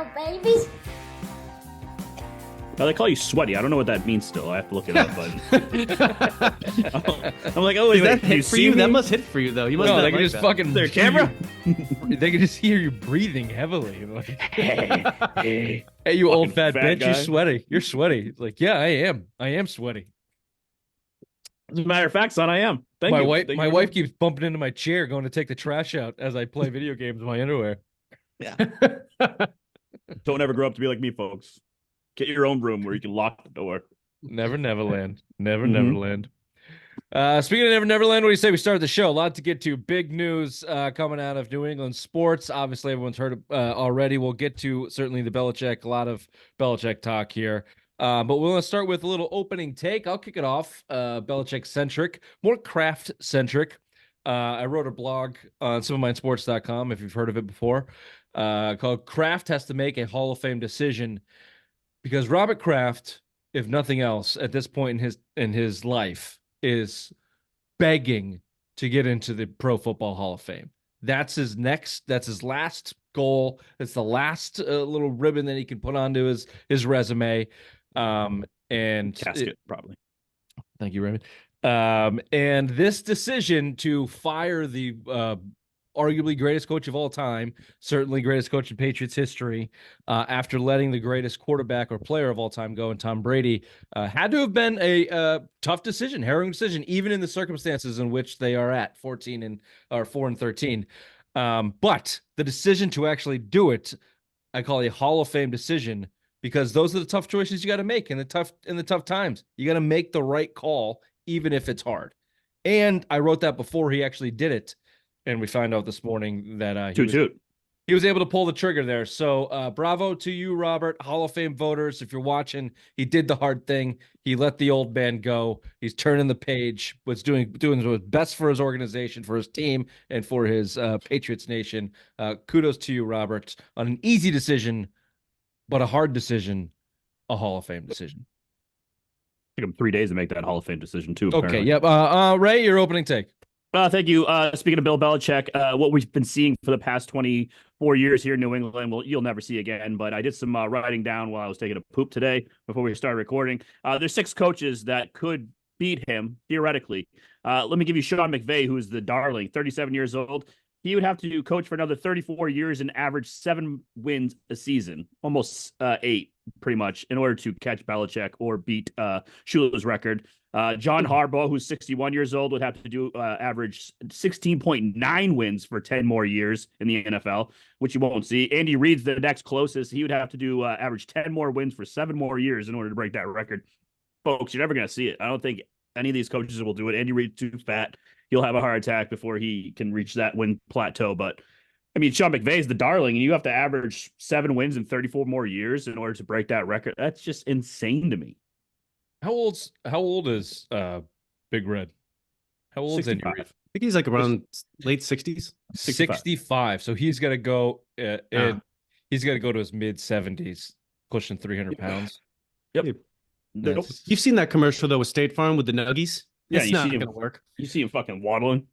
little babies. Now, they call you sweaty. I don't know what that means still. I have to look it up. But I'm like, oh, Is wait, that can you hit for see you? me? That must hit for you, though. You must No, not they can like just that. fucking Their camera? They can just hear you breathing heavily. Like, Hey, hey, you old fucking fat fat bitch, guy. you're sweaty. You're sweaty. It's like, yeah, I am. I am sweaty. As a matter of fact, son, I am. Thank My you. wife, Thank my you. wife keeps bumping into my chair, going to take the trash out as I play video games in my underwear. Yeah. Don't ever grow up to be like me, folks. Get your own room where you can lock the door. Never Neverland. Never Mhm. Neverland. Speaking of Never Neverland, what do you say we start the show? A lot to get to. Big news coming out of New England sports. Obviously, everyone's heard already. We'll get to certainly the Belichick, a lot of Belichick talk here. But we're going to start with a little opening take. I'll kick it off. Belichick-centric, more Kraft-centric. I wrote a blog on SimmermineSports.com, if you've heard of it before, called Kraft Has to Make a Hall of Fame Decision, because Robert Kraft, if nothing else, at this point in his life, is begging to get into the Pro Football Hall of Fame. That's his last goal. It's the last little ribbon that he can put onto his resume. And Casket, probably. thank you, Raymond. And this decision to fire the arguably greatest coach of all time, certainly greatest coach in Patriots history, after letting the greatest quarterback or player of all time go, and Tom Brady, had to have been a tough decision, harrowing decision, even in the circumstances in which they are at 4-13. But the decision to actually do it, I call a Hall of Fame decision, because those are the tough choices you got to make in the tough times. You got to make the right call, even if it's hard. And I wrote that before he actually did it. And we find out this morning that he was able to pull the trigger there. So bravo to you, Robert. Hall of Fame voters, if you're watching, he did the hard thing. He let the old man go. He's turning the page, was doing what's best for his organization, for his team, and for his Patriots nation. Kudos to you, Robert, on an easy decision, but a hard decision, a Hall of Fame decision. Took him 3 days to make that Hall of Fame decision, too. Okay, Apparently. yep. Ray, your opening take. Thank you. Speaking of Bill Belichick, what we've been seeing for the past 24 years here in New England, well, you'll never see again. But I did some writing down while I was taking a poop today before we started recording. There's 6 coaches that could beat him, theoretically. Let me give you Sean McVay, who's the darling, 37 years old. He would have to coach for another 34 years and average 7 wins a season, almost 8, pretty much, in order to catch Belichick or beat Shula's record. John Harbaugh, who's 61 years old, would have to do average 16.9 wins for 10 more years in the NFL, which you won't see. Andy Reid's the next closest. He would have to do average 10 more wins for 7 more years in order to break that record. Folks, you're never going to see it. I don't think any of these coaches will do it. Andy Reid's too fat. He'll have a heart attack before he can reach that win plateau. But, I mean, Sean McVay is the darling, and you have to average 7 wins in 34 more years in order to break that record. That's just insane to me. How old is Big Red? How old is Andy 65. Reid? I think he's like around late 60s. 65. So he's got to go. He's got to go to his mid 70s, pushing 300 pounds. Yep. Nope. You've seen that commercial, though, with State Farm with the Nuggies? Yeah, It's you not see going him- to work. You see him fucking waddling.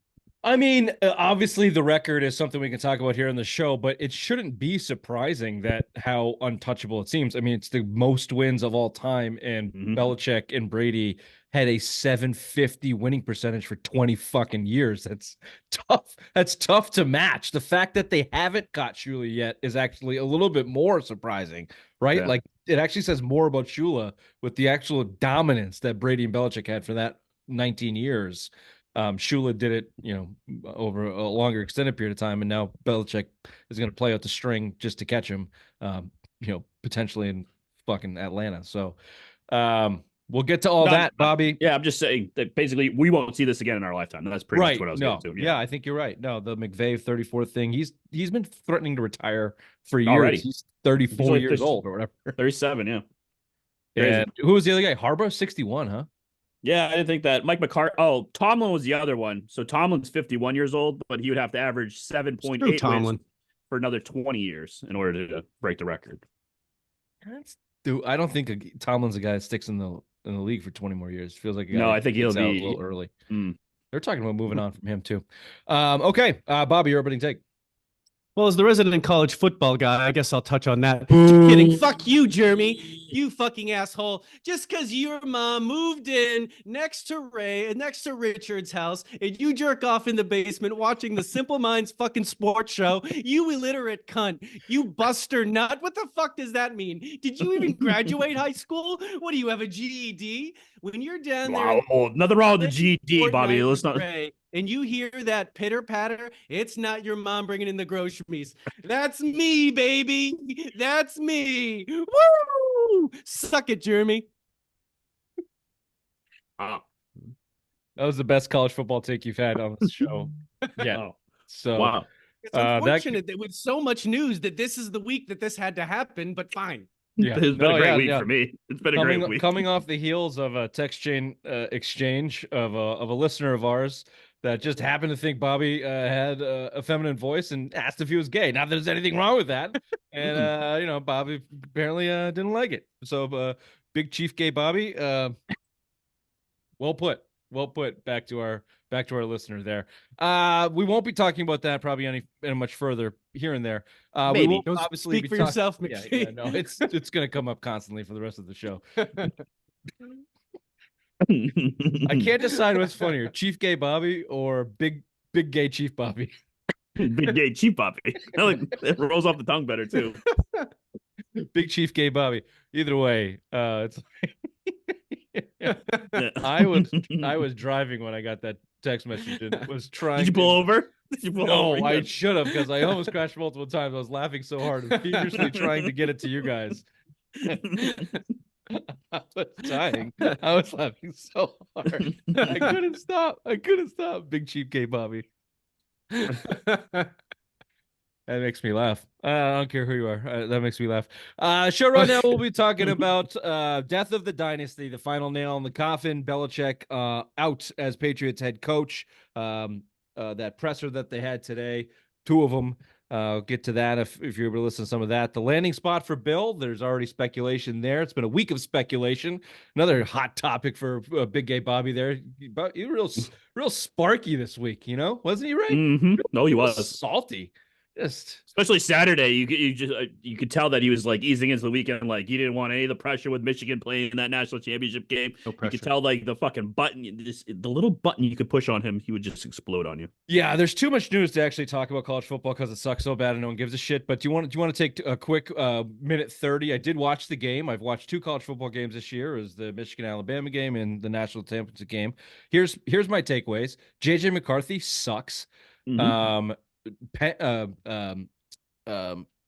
I mean, obviously the record is something we can talk about here on the show, but it shouldn't be surprising that how untouchable it seems. I mean, it's the most wins of all time, and Belichick and Brady had a 750 winning percentage for 20 fucking years. That's tough. That's tough to match. The fact that they haven't got Shula yet is actually a little bit more surprising, right? Yeah. Like, it actually says more about Shula with the actual dominance that Brady and Belichick had for that 19 years. Shula did it, over a longer extended period of time, and now Belichick is going to play out the string just to catch him, potentially in fucking Atlanta. So, we'll get to all that, Bobby. Yeah, I'm just saying that basically we won't see this again in our lifetime. That's pretty much what I was going to. Yeah, I think you're right. No, the McVay 34 thing, he's been threatening to retire for years. Already. He's 34 years old or whatever. 37, yeah. And who was the other guy? Harbaugh, 61, huh? Yeah, I didn't think that. Mike McCarthy. Oh, Tomlin was the other one. So Tomlin's 51 years old, but he would have to average 7.8 wins for another 20 years in order to break the record. Dude, I don't think Tomlin's a guy that sticks in the league for 20 more years. Feels like a guy No, I think he'll be a little early. They're talking about moving on from him too. Okay, Bobby, your opening take. Well, as the resident college football guy, I guess I'll touch on that. Just kidding. Fuck you, Jeremy. You fucking asshole. Just because your mom moved in next to Richard's house, and you jerk off in the basement watching the Simple Minds fucking sports show, you illiterate cunt. You buster nut. What the fuck does that mean? Did you even graduate high school? What do you have, a GED? When you're down there, Wow, nothing wrong with the GD, Bobby. Let's not. and you hear that pitter patter, it's not your mom bringing in the groceries. That's me, baby. That's me. Woo! Suck it, Jeremy. Oh, That was the best college football take you've had on this show. Yeah. oh, So wow. It's unfortunate that with so much news that this is the week that this had to happen, but fine. yeah, It's been a great week for me. It's been a great week. Coming off the heels of a text chain exchange of a listener of ours that just happened to think Bobby had a feminine voice and asked if he was gay. Not that there's anything wrong with that, and Bobby apparently didn't like it. So, Big Chief Gay Bobby, well put. Well put. Back to our listener there. We won't be talking about that probably any much further here and there. Maybe. We will Don't obviously speak for yourself, McPhee. Yeah, no, it's going to come up constantly for the rest of the show. I can't decide what's funnier, Chief Gay Bobby or Big Gay Chief Bobby. Big Gay Chief Bobby. It rolls off the tongue better too. Big Chief Gay Bobby. Either way, it's. I was driving when I got that text message and was trying. Did you pull over? No, I should have, because I almost crashed multiple times. I was laughing so hard and feverishly trying to get it to you guys. I was dying. I was laughing so hard. I couldn't stop. Big Chief Gay Bobby. That makes me laugh. I don't care who you are. That makes me laugh. Show right now, we'll be talking about death of the dynasty, the final nail in the coffin. Belichick out as Patriots head coach. That presser that they had today, two of them. I'll get to that if you're able to listen to some of that. The landing spot for Bill, there's already speculation there. It's been a week of speculation. Another hot topic for Big Gay Bobby there. But you were real sparky this week, wasn't he, right? Mm-hmm. No, he was salty. Especially Saturday, you could tell that he was like easing into the weekend. Like he didn't want any of the pressure with Michigan playing in that national championship game. No pressure. You could tell like the fucking button, the little button you could push on him, he would just explode on you. Yeah, there's too much news to actually talk about college football because it sucks so bad and no one gives a shit. But do you want to take a quick minute 30? I did watch the game. I've watched two college football games this year. It was the Michigan-Alabama game and the national championship game. Here's my takeaways. JJ McCarthy sucks. Mm-hmm. Penix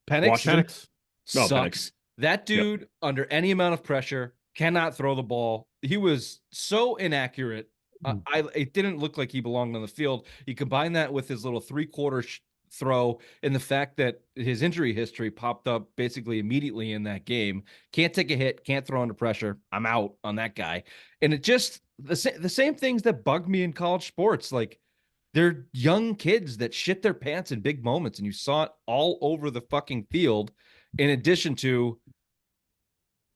sucks. Penix. That dude, under any amount of pressure, cannot throw the ball. He was so inaccurate. It didn't look like he belonged on the field. You combine that with his little three-quarter throw and the fact that his injury history popped up basically immediately in that game. Can't take a hit, can't throw under pressure. I'm out on that guy. And it just the same things that bug me in college sports, like they're young kids that shit their pants in big moments, and you saw it all over the fucking field. In addition to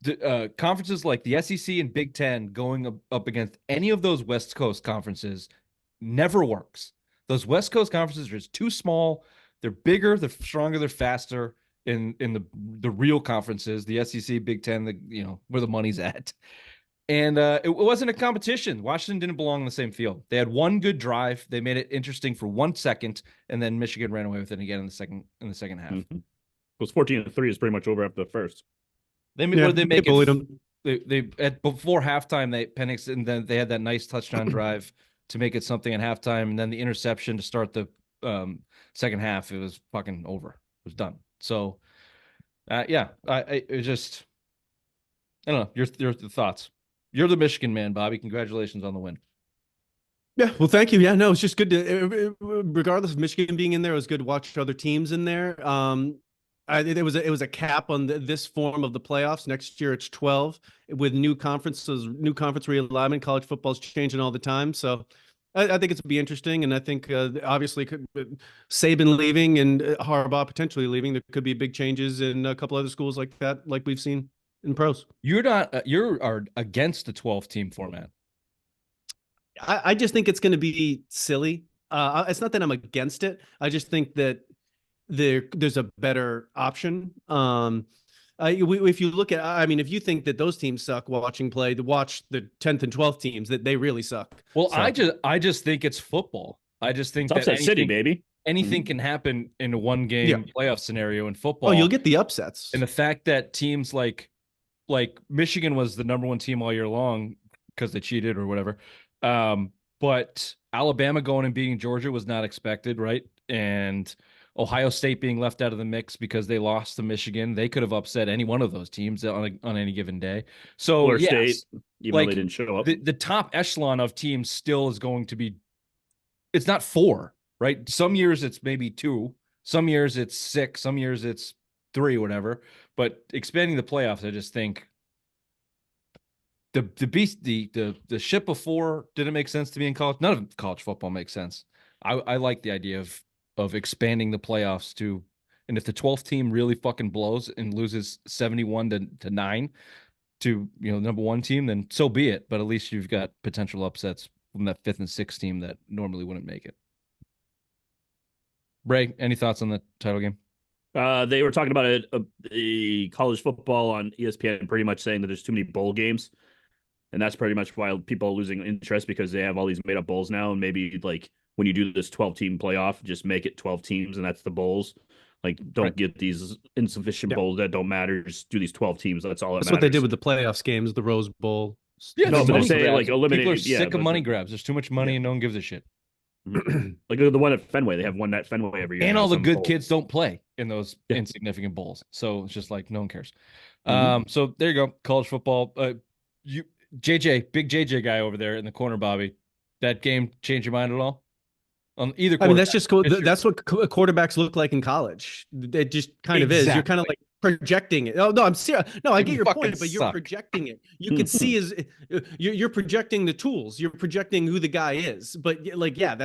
the conferences like the SEC and Big Ten going up against any of those West Coast conferences never works. Those West Coast conferences are just too small. They're bigger, they're stronger, they're faster in the real conferences, the SEC, Big Ten, where the money's at. And it wasn't a competition. Washington didn't belong in the same field. They had one good drive. They made it interesting for 1 second, and then Michigan ran away with it again in the second half. Mm-hmm. It was 14-3 is pretty much over after the first. They bullied them. They before halftime, Penix, and then they had that nice touchdown drive to make it something at halftime, and then the interception to start the second half. It was fucking over. It was done. So, it just, I don't know. Your thoughts. You're the Michigan man, Bobby. Congratulations on the win. Yeah, well, thank you. Yeah, no, it's just good to, regardless of Michigan being in there, it was good to watch other teams in there. It was a cap on this form of the playoffs. Next year it's 12 with new conference realignment. College football's changing all the time, so I think it's be interesting. And I think obviously Saban leaving and Harbaugh potentially leaving, there could be big changes in a couple other schools like that, like we've seen in pros. You are against the 12-team format. I just think it's going to be silly. It's not that I'm against it. I just think that there's a better option. If you look at, I mean, if you think that those teams suck watching play, to watch the 10th and 12th teams, that they really suck. Well, So, I just think it's football. I just think It's that upset city, baby. anything can happen in a one game playoff scenario in football. oh, you'll get the upsets. And the fact that teams like Michigan was the number one team all year long because they cheated or whatever. But Alabama going and beating Georgia was not expected, right? And Ohio State being left out of the mix because they lost to Michigan. They could have upset any one of those teams on any given day. So Florida yes, State, even though they didn't show up. the top echelon of teams still is going to be, it's not 4, right? Some years it's maybe 2, some years it's 6, some years it's 3, whatever. But expanding the playoffs, I just think the ship before didn't make sense to me in college. None of college football makes sense. I like the idea of expanding the playoffs to, and if the 12th team really fucking blows and loses 71 to 9 to, number 1 team, then so be it. But at least you've got potential upsets from that 5th and 6th team that normally wouldn't make it. Ray, any thoughts on the title game? They were talking about a college football on ESPN, pretty much saying that there's too many bowl games, and that's pretty much why people are losing interest, because they have all these made up bowls now. And maybe like when you do this 12-team playoff, just make it 12 teams, and that's the bowls. Like, don't get these insufficient bowls that don't matter. Just do these 12 teams. That's all That's matters. what they did with the playoffs games, the Rose Bowl. Yeah, no, but they say grabs. like eliminate. People are sick of money grabs. There's too much money and no one gives a shit. Like the one at Fenway, they have one at Fenway every year. And all the good kids don't play in those insignificant bowls, so it's just like no one cares. So there you go, college football. Big JJ guy over there in the corner, Bobby. That game change your mind at all? On either, I mean, that's just cool. That's what quarterbacks look like in collge. It just kind of is. You're kind of like projecting it. Oh no, I'm serious. No, I get your point, but you're projecting it. You can see you're projecting the tools. You're projecting who the guy is. But like, yeah,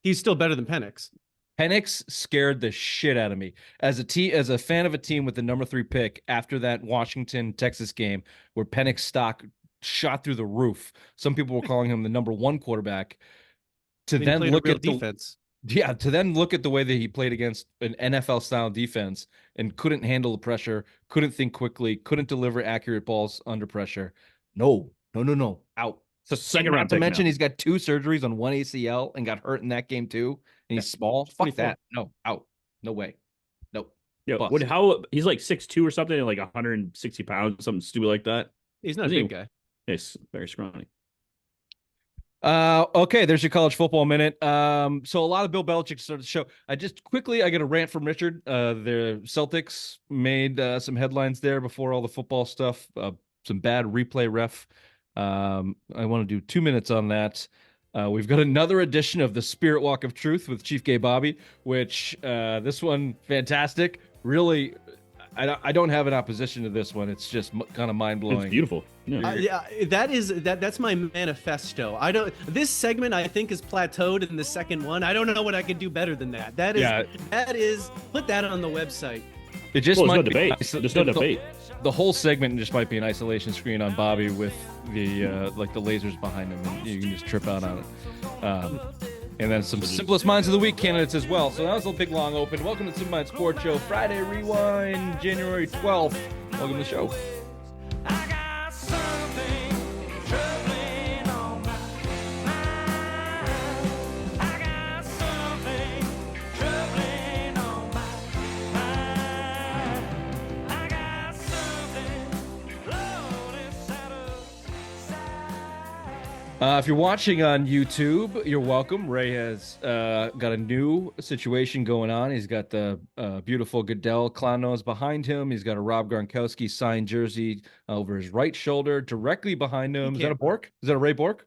he's still better than Penix. Penix scared the shit out of me as a fan of a team with the number 3 pick after that Washington Texas game where Penix stock shot through the roof. Some people were calling him the number 1 quarterback. To then look at defense. To then look at the way that he played against an NFL style defense and couldn't handle the pressure, couldn't think quickly, couldn't deliver accurate balls under pressure. No. Out. So second round. Not to mention he's got 2 surgeries on 1 ACL and got hurt in that game too. And he's small. Fuck that. No, out. No way. Nope. Yeah. How he's like 6'2" or something, and like 160 pounds, something stupid like that. He's not a big guy. He's very scrawny. Okay, there's your college football minute. So a lot of Bill Belichick started the show. I get a rant from Richard. The Celtics made some headlines there before all the football stuff. Some bad replay ref. I want to do 2 minutes on that. We've got another edition of the Spirit Walk of Truth with Chief Gay Bobby, which this one fantastic. Really, I don't have an opposition to this one. It's just kind of mind blowing. It's beautiful. That's my manifesto. This segment I think is plateaued in the second one. I don't know what I could do better than that. That is put that on the website. It just might no be debate. There's no debate. The whole segment just might be an isolation screen on Bobby with the like the lasers behind him, and you can just trip out on it. And then some simplest minds of the week candidates as well. So that was a big long open. Welcome to Simple Mind Sports Show, Friday Rewind, January 12th. Welcome to the show. If you're watching on YouTube, you're welcome. Ray has got a new situation going on. He's got the beautiful Goodell clown nose behind him. He's got a Rob Gronkowski signed jersey over his right shoulder. Directly behind him, is that a Bork? Is that a Ray Bork?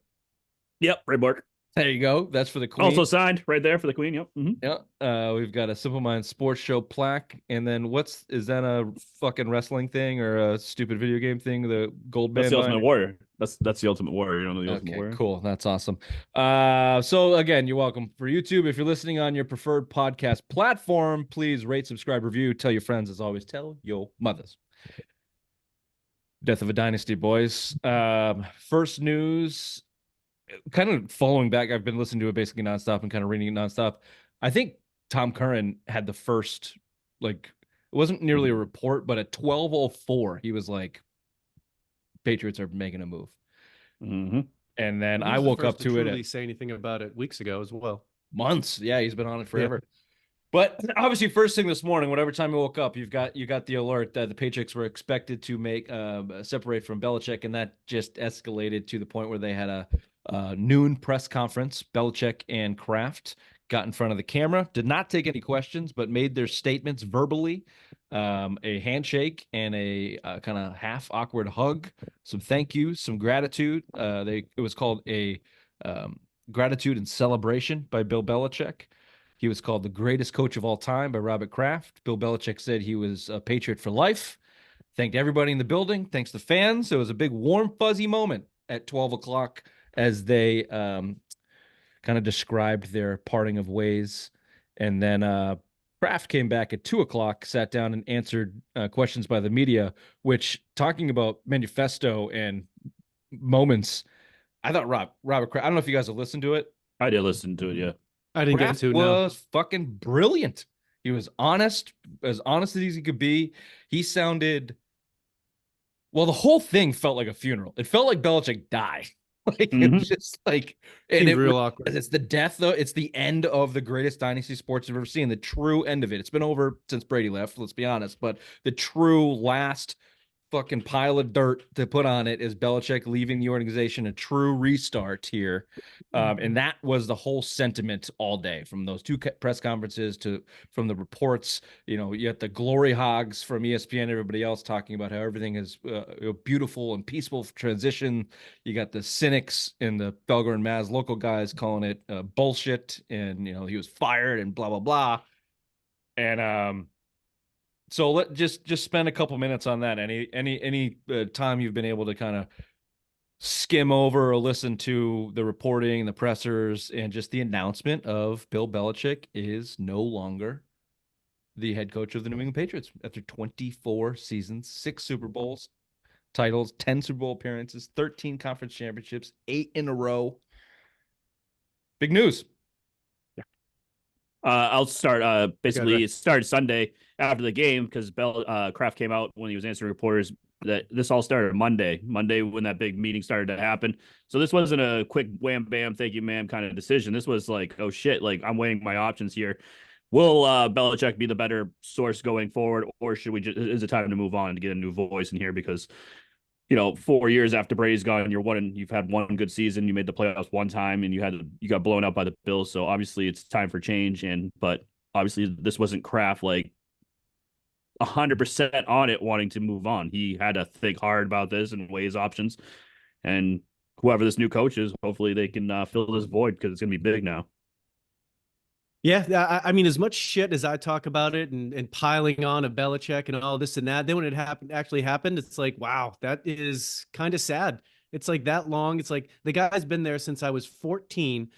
Yep, Ray Bork. There you go. That's for the Queen. Also signed right there for the Queen. Yep. Mm-hmm. Yeah. We've got a Simple Mind Sports Show plaque, and then is that a fucking wrestling thing or a stupid video game thing? The gold band. That's the Ultimate Warrior. That's the Ultimate Warrior. You don't know the Ultimate Warrior? Cool. That's awesome. So again, you're welcome. For YouTube, if you're listening on your preferred podcast platform, please rate, subscribe, review, tell your friends. As always, tell your mothers. Death of a Dynasty, boys. First news. Kind of following back, I've been listening to it basically nonstop and kind of reading it nonstop. I think Tom Curran had the first, like, it wasn't nearly a report, but at 12:04, he was like, Patriots are making a move. Mm-hmm. And then He I was the woke up first to to it truly at say anything about it weeks ago as well. months. Yeah, he's been on it Yeah. forever. But obviously, first thing this morning, whatever time you woke up, you got the alert that the Patriots were expected to make separate from Belichick, and that just escalated to the point where they had a noon press conference. Belichick and Kraft got in front of the camera, did not take any questions, but made their statements verbally. A handshake and a kind of half awkward hug, some thank yous, some gratitude. It was called a gratitude and celebration by Bill Belichick. He was called the greatest coach of all time by Robert Kraft. Bill Belichick said he was a Patriot for life. Thanked everybody in the building. Thanks the fans. It was a big, warm, fuzzy moment at 12 o'clock as they kind of described their parting of ways. And then Kraft came back at 2 o'clock, sat down and answered questions by the media, which, talking about manifesto and moments, I thought Robert Kraft, I don't know if you guys have listened to it. I did listen to it. Yeah. I didn't Kraft get to was fucking brilliant. He was honest as he could be. He sounded, well, the whole thing felt like a funeral. It felt like Belichick died. Like it was just like, and Seemed it real was, awkward. it's the death though. It's the end of the greatest dynasty sports you've ever seen. The true end of it. It's been over since Brady left. Let's be honest, but the true last fucking pile of dirt to put on it is Belichick leaving the organization, a true restart here. And that was the whole sentiment all day, from those two press conferences to from the reports. You know, you got the glory hogs from ESPN, everybody else talking about how everything is a beautiful and peaceful transition. You got the cynics and the Felger and Maz local guys calling it bullshit, and you know he was fired and blah blah blah. And so let just spend a couple minutes on that. Any time you've been able to kind of skim over or listen to the reporting, the pressers, and just the announcement of Bill Belichick is no longer the head coach of the New England Patriots after 24 seasons, 6 Super Bowls titles, 10 Super Bowl appearances, 13 conference championships, 8 in a row. Big news. I'll start. Basically, Ray. it started Sunday after the game because Kraft came out when he was answering reporters that this all started Monday. Monday when that big meeting started to happen. So this wasn't a quick wham bam, thank you, ma'am kind of decision. This was like, oh shit, like I'm weighing my options here. Will Belichick be the better source going forward, or should we just is it time to move on to get a new voice in here? Because 4 years after Brady's gone, you've had one good season. You made the playoffs one time, and you got blown out by the Bills. So obviously, it's time for change. But obviously, this wasn't Kraft like 100% on it, wanting to move on. He had to think hard about this and weigh his options. And whoever this new coach is, hopefully they can fill this void because it's gonna be big now. Yeah, I mean, as much shit as I talk about it and piling on of Belichick and all this and that, then when it actually happened, it's like, wow, that is kind of sad. It's like that long. It's like the guy's been there since I was 14.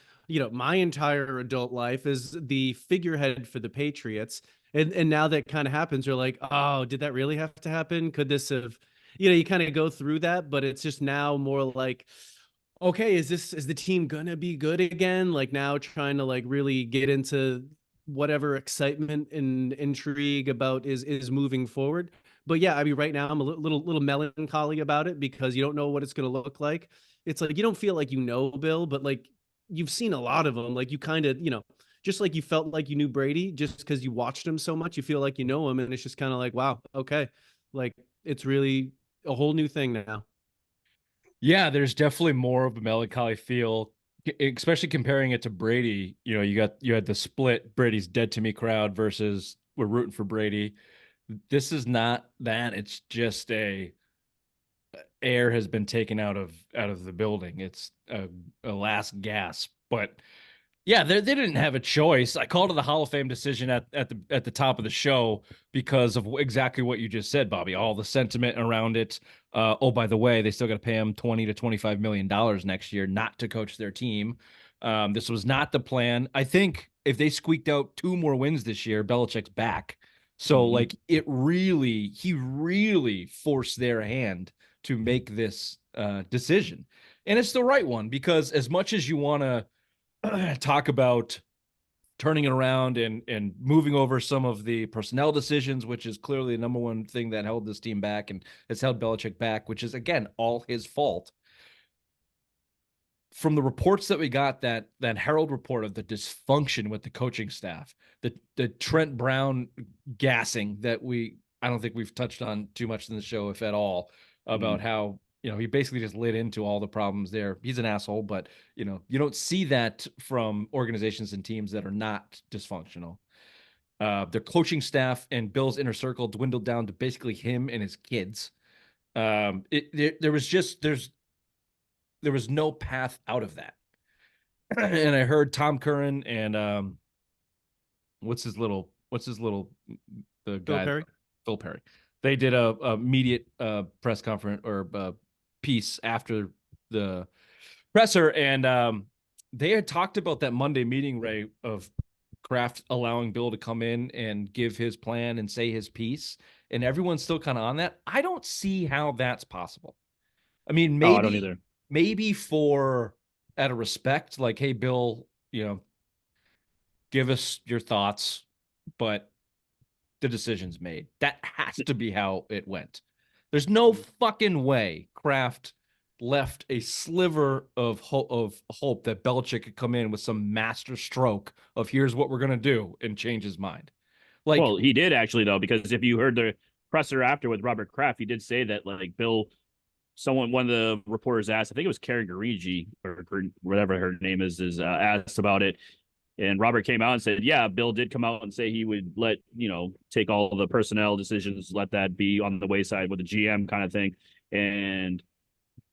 My entire adult life is the figurehead for the Patriots. And now that kind of happens, you're like, oh, did that really have to happen? Could this have, you kind of go through that, but it's just now more like, okay, is the team gonna be good again? Like now trying to like really get into whatever excitement and intrigue about is moving forward. But yeah, I mean, right now I'm a little melancholy about it because you don't know what it's gonna look like. It's like you don't feel like Bill, but like you've seen a lot of them. Like you kind of, just like you felt like you knew Brady, just because you watched him so much, you feel like you know him, and it's just kind of like, wow, okay, like it's really a whole new thing now. Yeah, there's definitely more of a melancholy feel, especially comparing it to Brady. You had the split Brady's dead to me crowd versus we're rooting for Brady. This is not that. It's just air has been taken out of the building. It's a last gasp. But yeah, they didn't have a choice. I called it the Hall of Fame decision at the top of the show because of exactly what you just said, Bobby. All the sentiment around it. Oh, by the way, they still got to pay him $20 to $25 million next year not to coach their team. This was not the plan. I think if they squeaked out 2 more wins this year, Belichick's back. So like he really forced their hand to make this decision, and it's the right one because as much as you want to talk about turning it around and moving over some of the personnel decisions, which is clearly the number one thing that held this team back and has held Belichick back, which is, again, all his fault. From the reports that we got, that Herald report of the dysfunction with the coaching staff, the Trent Brown gassing that I don't think we've touched on too much in the show, if at all, about how, he basically just lit into all the problems there. He's an asshole, but you don't see that from organizations and teams that are not dysfunctional. Their coaching staff and Bill's inner circle dwindled down to basically him and his kids. There was no path out of that. And I heard Tom Curran and what's his little the guy Phil Perry. They did a immediate press conference or piece after the presser, and they had talked about that Monday meeting, Ray, of Kraft allowing Bill to come in and give his plan and say his piece, and everyone's still kind of on that. I don't see how that's possible. I mean, maybe I don't either. Maybe for out of respect, like, hey, Bill, give us your thoughts, but the decision's made. That has to be how it went. There's no fucking way Kraft left a sliver of hope that Belichick could come in with some master stroke of here's what we're going to do and change his mind. Like, well, he did actually, though, because if you heard the presser after with Robert Kraft, he did say that, like, Bill, one of the reporters asked, I think it was Karen Garigi or whatever her name is asked about it. And Robert came out and said, yeah, Bill did come out and say he would take all the personnel decisions, let that be on the wayside with the GM kind of thing. And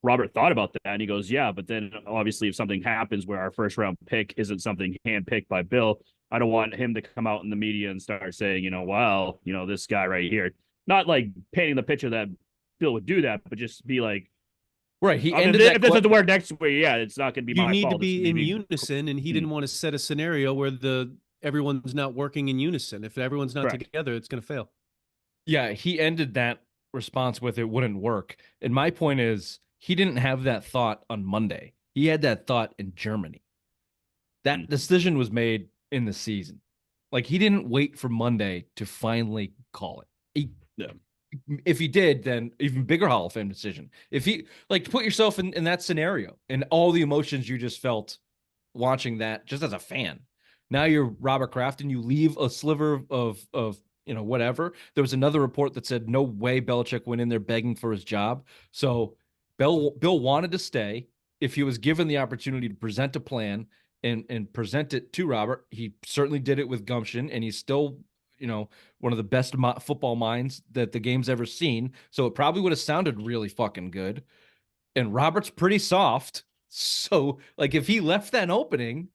Robert thought about that, and he goes, yeah, but then obviously if something happens where our first round pick isn't something handpicked by Bill, I don't want him to come out in the media and start saying, this guy right here, not like painting the picture that Bill would do that, but just be like, right. He ended if this doesn't work next week, yeah, it's not going to be my fault. You need to be in unison, and he didn't want to set a scenario where everyone's not working in unison. If everyone's not together, it's going to fail. Yeah, he ended that response with it wouldn't work. And my point is, he didn't have that thought on Monday. He had that thought in Germany. That decision was made in the season. Like, he didn't wait for Monday to finally call it. If he did, then even bigger Hall of Fame decision. If he, like, put yourself in that scenario and all the emotions you just felt watching that just as a fan. Now you're Robert Kraft and you leave a sliver of whatever. There was another report that said no way Belichick went in there begging for his job. So Bill wanted to stay. If he was given the opportunity to present a plan and present it to Robert, he certainly did it with gumption, and he's still one of the best football minds that the game's ever seen. So it probably would have sounded really fucking good. And Robert's pretty soft. So, like, if he left that opening,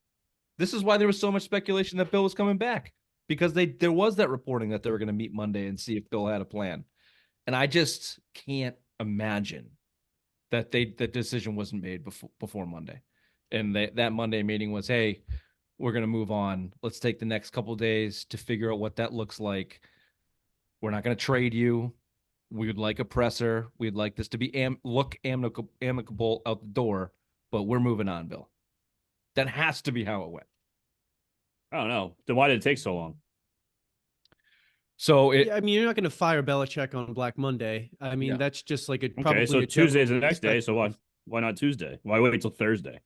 this is why there was so much speculation that Bill was coming back, because there was that reporting that they were going to meet Monday and see if Bill had a plan. And I just can't imagine that the decision wasn't made before Monday. And that Monday meeting was, hey, we're going to move on. Let's take the next couple of days to figure out what that looks like. We're not going to trade you. We would like a presser. We'd like this to be amicable out the door, but we're moving on, Bill. That has to be how it went. I don't know. Then why did it take so long? So you're not going to fire Belichick on Black Monday. I mean, that's just like probably. So Tuesday's the next day. So why not Tuesday? Why wait until Thursday?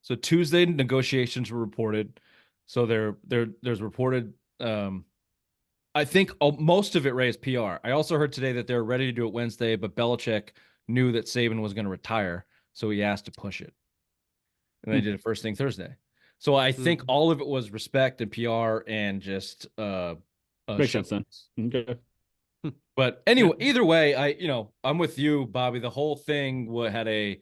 So Tuesday negotiations were reported. So there's reported. I think most of it, Ray, is PR. I also heard today that they're ready to do it Wednesday, but Belichick knew that Saban was going to retire, so he asked to push it, and they did it first thing Thursday. So I think all of it was respect and PR and just makes sense. Okay. But anyway, either way, I'm with you, Bobby. The whole thing had a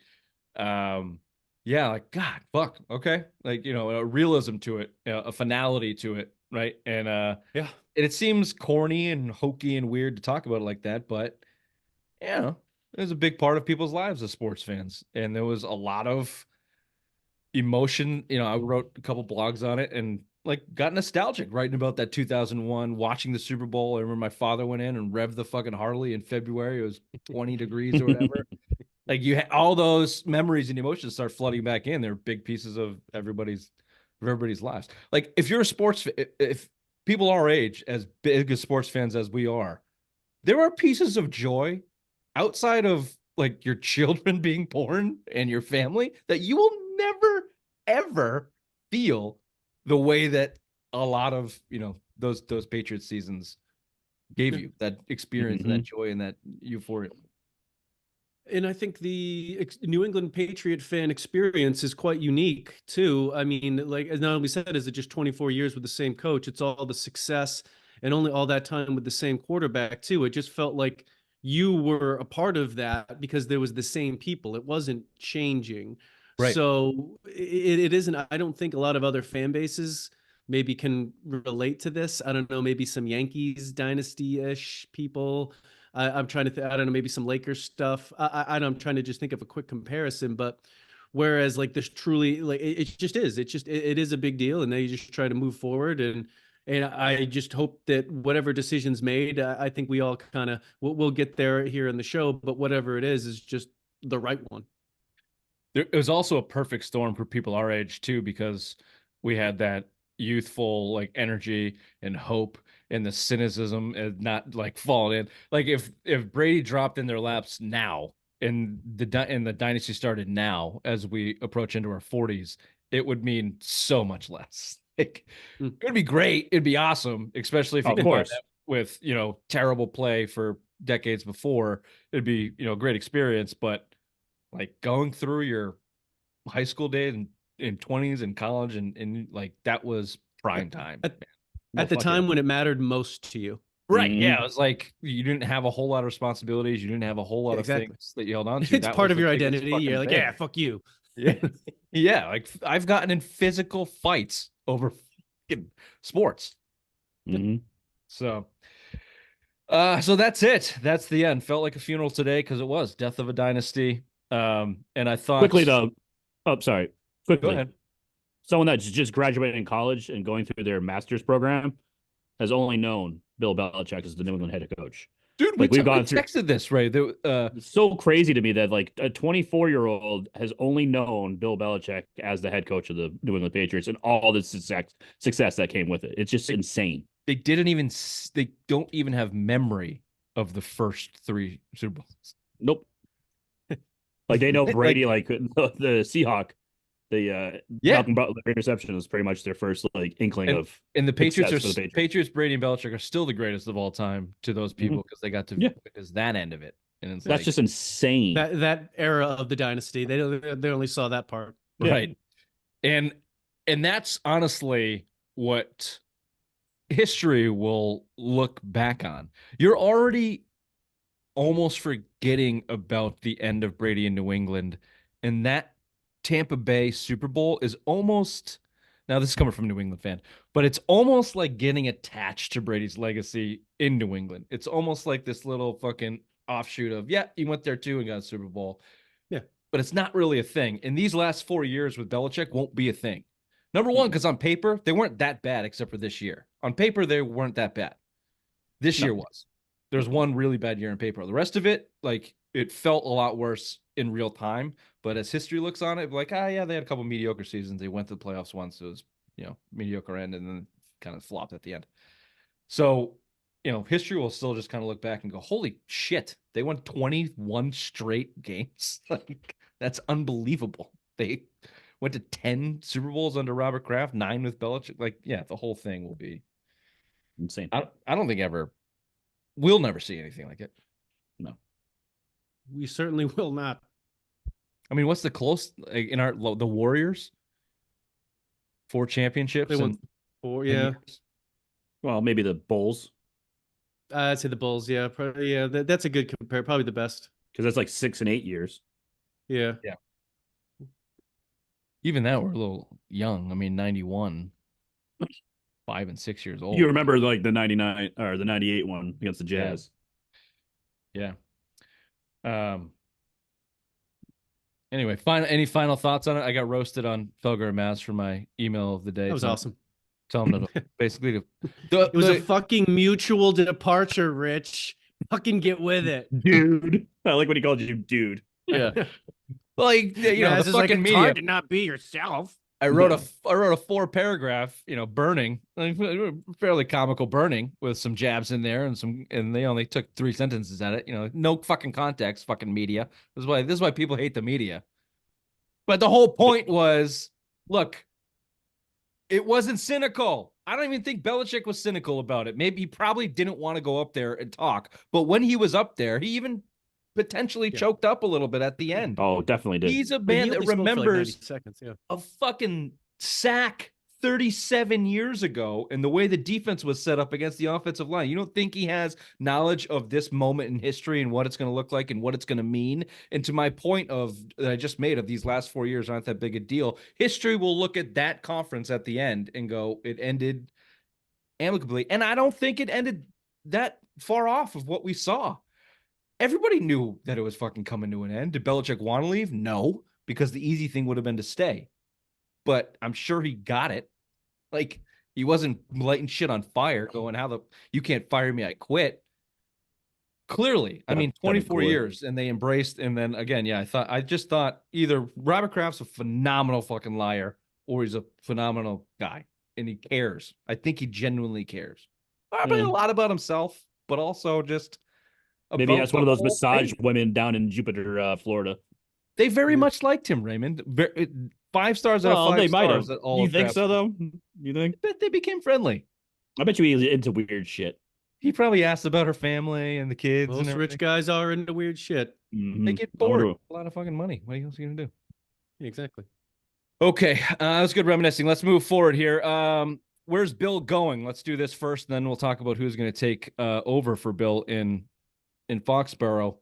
like, God, fuck. Okay. Like, a realism to it, a finality to it. Right. And, and it seems corny and hokey and weird to talk about it like that, but it was a big part of people's lives as sports fans. And there was a lot of emotion. I wrote a couple blogs on it and like got nostalgic writing about that 2001, watching the Super Bowl. I remember my father went in and revved the fucking Harley in February. It was 20 degrees or whatever. Like all those memories and emotions start flooding back in. They're big pieces of everybody's of everybody's lives. Like if you're a if people our age, as big as sports fans as we are, there are pieces of joy outside of like your children being born and your family that you will never ever feel the way that a lot of those Patriots seasons gave you, that experience and that joy and that euphoria. And I think the New England Patriot fan experience is quite unique too. I mean, like as not only said, is it just 24 years with the same coach? It's all the success and only all that time with the same quarterback too. It just felt like you were a part of that because there was the same people. It wasn't changing. Right. So it isn't. I don't think a lot of other fan bases maybe can relate to this. I don't know. Maybe some Yankees dynasty-ish people. I'm trying to I don't know, maybe some Lakers stuff. I'm trying to just think of a quick comparison, but whereas like this truly, like it just is, it is a big deal, and they just try to move forward, and I just hope that whatever decisions made, I think we all kind of we'll get there here in the show, but whatever it is just the right one. It was also a perfect storm for people our age too, because we had that youthful like energy and hope and the cynicism and not like falling in. Like if Brady dropped in their laps now and the dynasty started now as we approach into our 40s, it would mean so much less. Like it would be great, it'd be awesome, especially if you combine that with terrible play for decades before. It'd be a great experience, but like going through your high school days and in 20s and college and like that was prime time at the time when it mattered most to you. Right. Yeah. It was like you didn't have a whole lot of responsibilities. You didn't have a whole lot of things that you held on to. It's part of your identity. You're like, yeah, fuck you. Yeah. Yeah. Like I've gotten in physical fights over sports. So that's it. That's the end. Felt like a funeral today because it was death of a dynasty. And I thought quickly though. Oh, sorry. Quickly. Go ahead. Someone that's just graduated in college and going through their master's program has only known Bill Belichick as the New England head coach. Dude, like we've gone through. Texted this, right? It's so crazy to me that like a 24-year-old has only known Bill Belichick as the head coach of the New England Patriots and all the success that came with it. It's just insane. They don't even have memory of the first 3 Super Bowls. Nope. Like they know Brady, like the Seahawk. The Malcolm Butler interception is pretty much their first like inkling of. And the Patriots, Brady and Belichick are still the greatest of all time to those people because they got to witness that end of it. And it's that's just insane. That era of the dynasty, they only saw that part, right? And that's honestly what history will look back on. You're already almost forgetting about the end of Brady in New England, and that Tampa Bay Super Bowl is almost, now this is coming from a New England fan, but it's almost like getting attached to Brady's legacy in New England. It's almost like this little fucking offshoot of, he went there too and got a Super Bowl. Yeah. But it's not really a thing. And these last 4 years with Belichick won't be a thing. Number one, because on paper, they weren't that bad except for this year. On paper, they weren't that bad. This year was. There's one really bad year on paper. The rest of it, like, it felt a lot worse in real time. But as history looks on it, like, they had a couple mediocre seasons. They went to the playoffs once. It was, mediocre end and then kind of flopped at the end. So, history will still just kind of look back and go, holy shit, they won 21 straight games. Like, that's unbelievable. They went to 10 Super Bowls under Robert Kraft, 9 with Belichick. Like, the whole thing will be insane. I don't think we'll never see anything like it. No. We certainly will not. I mean, what's the close in the Warriors? 4 championships. They won 4, yeah. Well, maybe the Bulls. I'd say the Bulls, yeah. Probably, yeah, that's a good compare. Probably the best. Because that's like 6 and 8 years. Yeah. Yeah. Even that, we're a little young. I mean, 91, 5 and 6 years old. You remember like the 99 or the 98 one against the Jazz. Yeah. Anyway, any final thoughts on it? I got roasted on Felger and Maz for my email of the day. That was awesome. Tell them to basically it was a fucking mutual departure, Rich. Fucking get with it, dude. I like when he called you dude. Yeah. Like, the fucking media. It's hard to not be yourself. I wrote a 4-paragraph, burning, fairly comical burning with some jabs in there and they only took 3 sentences at it. No fucking context, fucking media. This is why people hate the media. But the whole point was, look, it wasn't cynical. I don't even think Belichick was cynical about it. Maybe he probably didn't want to go up there and talk. But when he was up there, he even potentially choked up a little bit at the end. Oh, definitely did. He's a man that remembers seconds, a fucking sack 37 years ago and the way the defense was set up against the offensive line. You don't think he has knowledge of this moment in history and what it's going to look like and what it's going to mean? And to my point that I just made of these last 4 years aren't that big a deal. History will look at that conference at the end and go, it ended amicably. And I don't think it ended that far off of what we saw. Everybody knew that it was fucking coming to an end. Did Belichick want to leave? No, because the easy thing would have been to stay. But I'm sure he got it. Like, he wasn't lighting shit on fire going, you can't fire me, I quit. Clearly, 24 years and they embraced. And then again, I just thought either Robert Kraft's a phenomenal fucking liar or he's a phenomenal guy and he cares. I think he genuinely cares. Probably a lot about himself, but also just maybe he has one of those massage women down in Jupiter, Florida. They very much liked him, Raymond. 5 stars out of 5 they might stars. have. You think so, though? You think? I bet they became friendly. I bet you he's into weird shit. He probably asked about her family and the kids. Most rich guys are into weird shit. They get bored. A lot of fucking money. What else are you gonna do? Exactly. Okay, that was good reminiscing. Let's move forward here. Where's Bill going? Let's do this first, and then we'll talk about who's going to take over for Bill in Foxborough.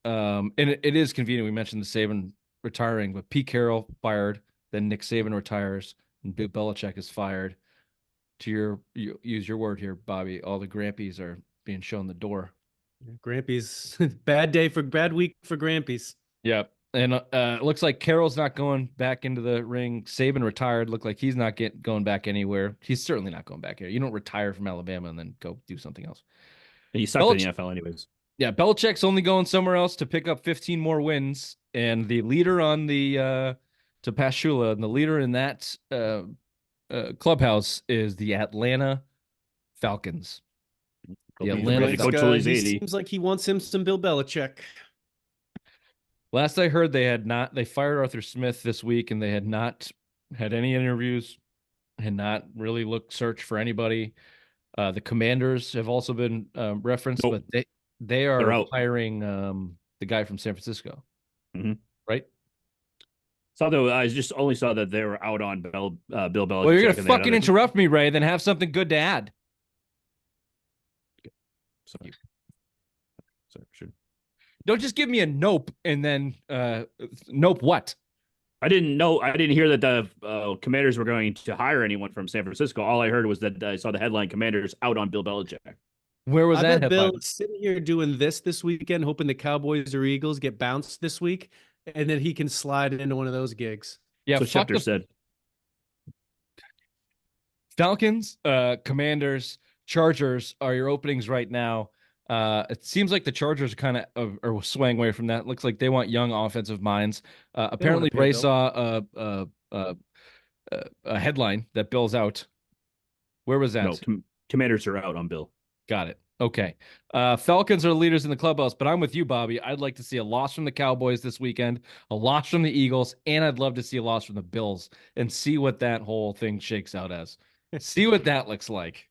And it is convenient. We mentioned the Saban retiring, but Pete Carroll fired, then Nick Saban retires, and Bill Belichick is fired. To use your word here, Bobby, all the Grampies are being shown the door. Grampies, bad week for Grampies. Yeah, and it looks like Carroll's not going back into the ring. Saban retired. Looked like he's not going back anywhere. He's certainly not going back here. You don't retire from Alabama and then go do something else. He sucked in the NFL anyways. Yeah, Belichick's only going somewhere else to pick up 15 more wins. And the leader on to pass Shula, and the leader in that clubhouse is the Atlanta Falcons. He seems like he wants him some Bill Belichick. Last I heard, they fired Arthur Smith this week, and they had not had any interviews, had not really searched for anybody. The Commanders have also been referenced, but they are hiring the guy from San Francisco, right? I just only saw that they were out on Bill Belichick. Well, you're gonna fucking interrupt me, Ray. Then have something good to add. Sorry, sure. Don't just give me a nope and then nope what? I didn't hear that the Commanders were going to hire anyone from San Francisco. All I heard was that I saw the headline Commanders out on Bill Belichick. Where was that? Bill sitting here doing this weekend, hoping the Cowboys or Eagles get bounced this week, and then he can slide into one of those gigs. Yeah, so Schefter said. Falcons, Commanders, Chargers are your openings right now. It seems like the Chargers kind of are swaying away from that. Looks like they want young offensive minds. Apparently, Ray saw a headline that Bill's out. Where was that? No, Commanders are out on Bill. Got it. Okay. Falcons are the leaders in the clubhouse, but I'm with you, Bobby. I'd like to see a loss from the Cowboys this weekend, a loss from the Eagles, and I'd love to see a loss from the Bills and see what that whole thing shakes out as. See what that looks like.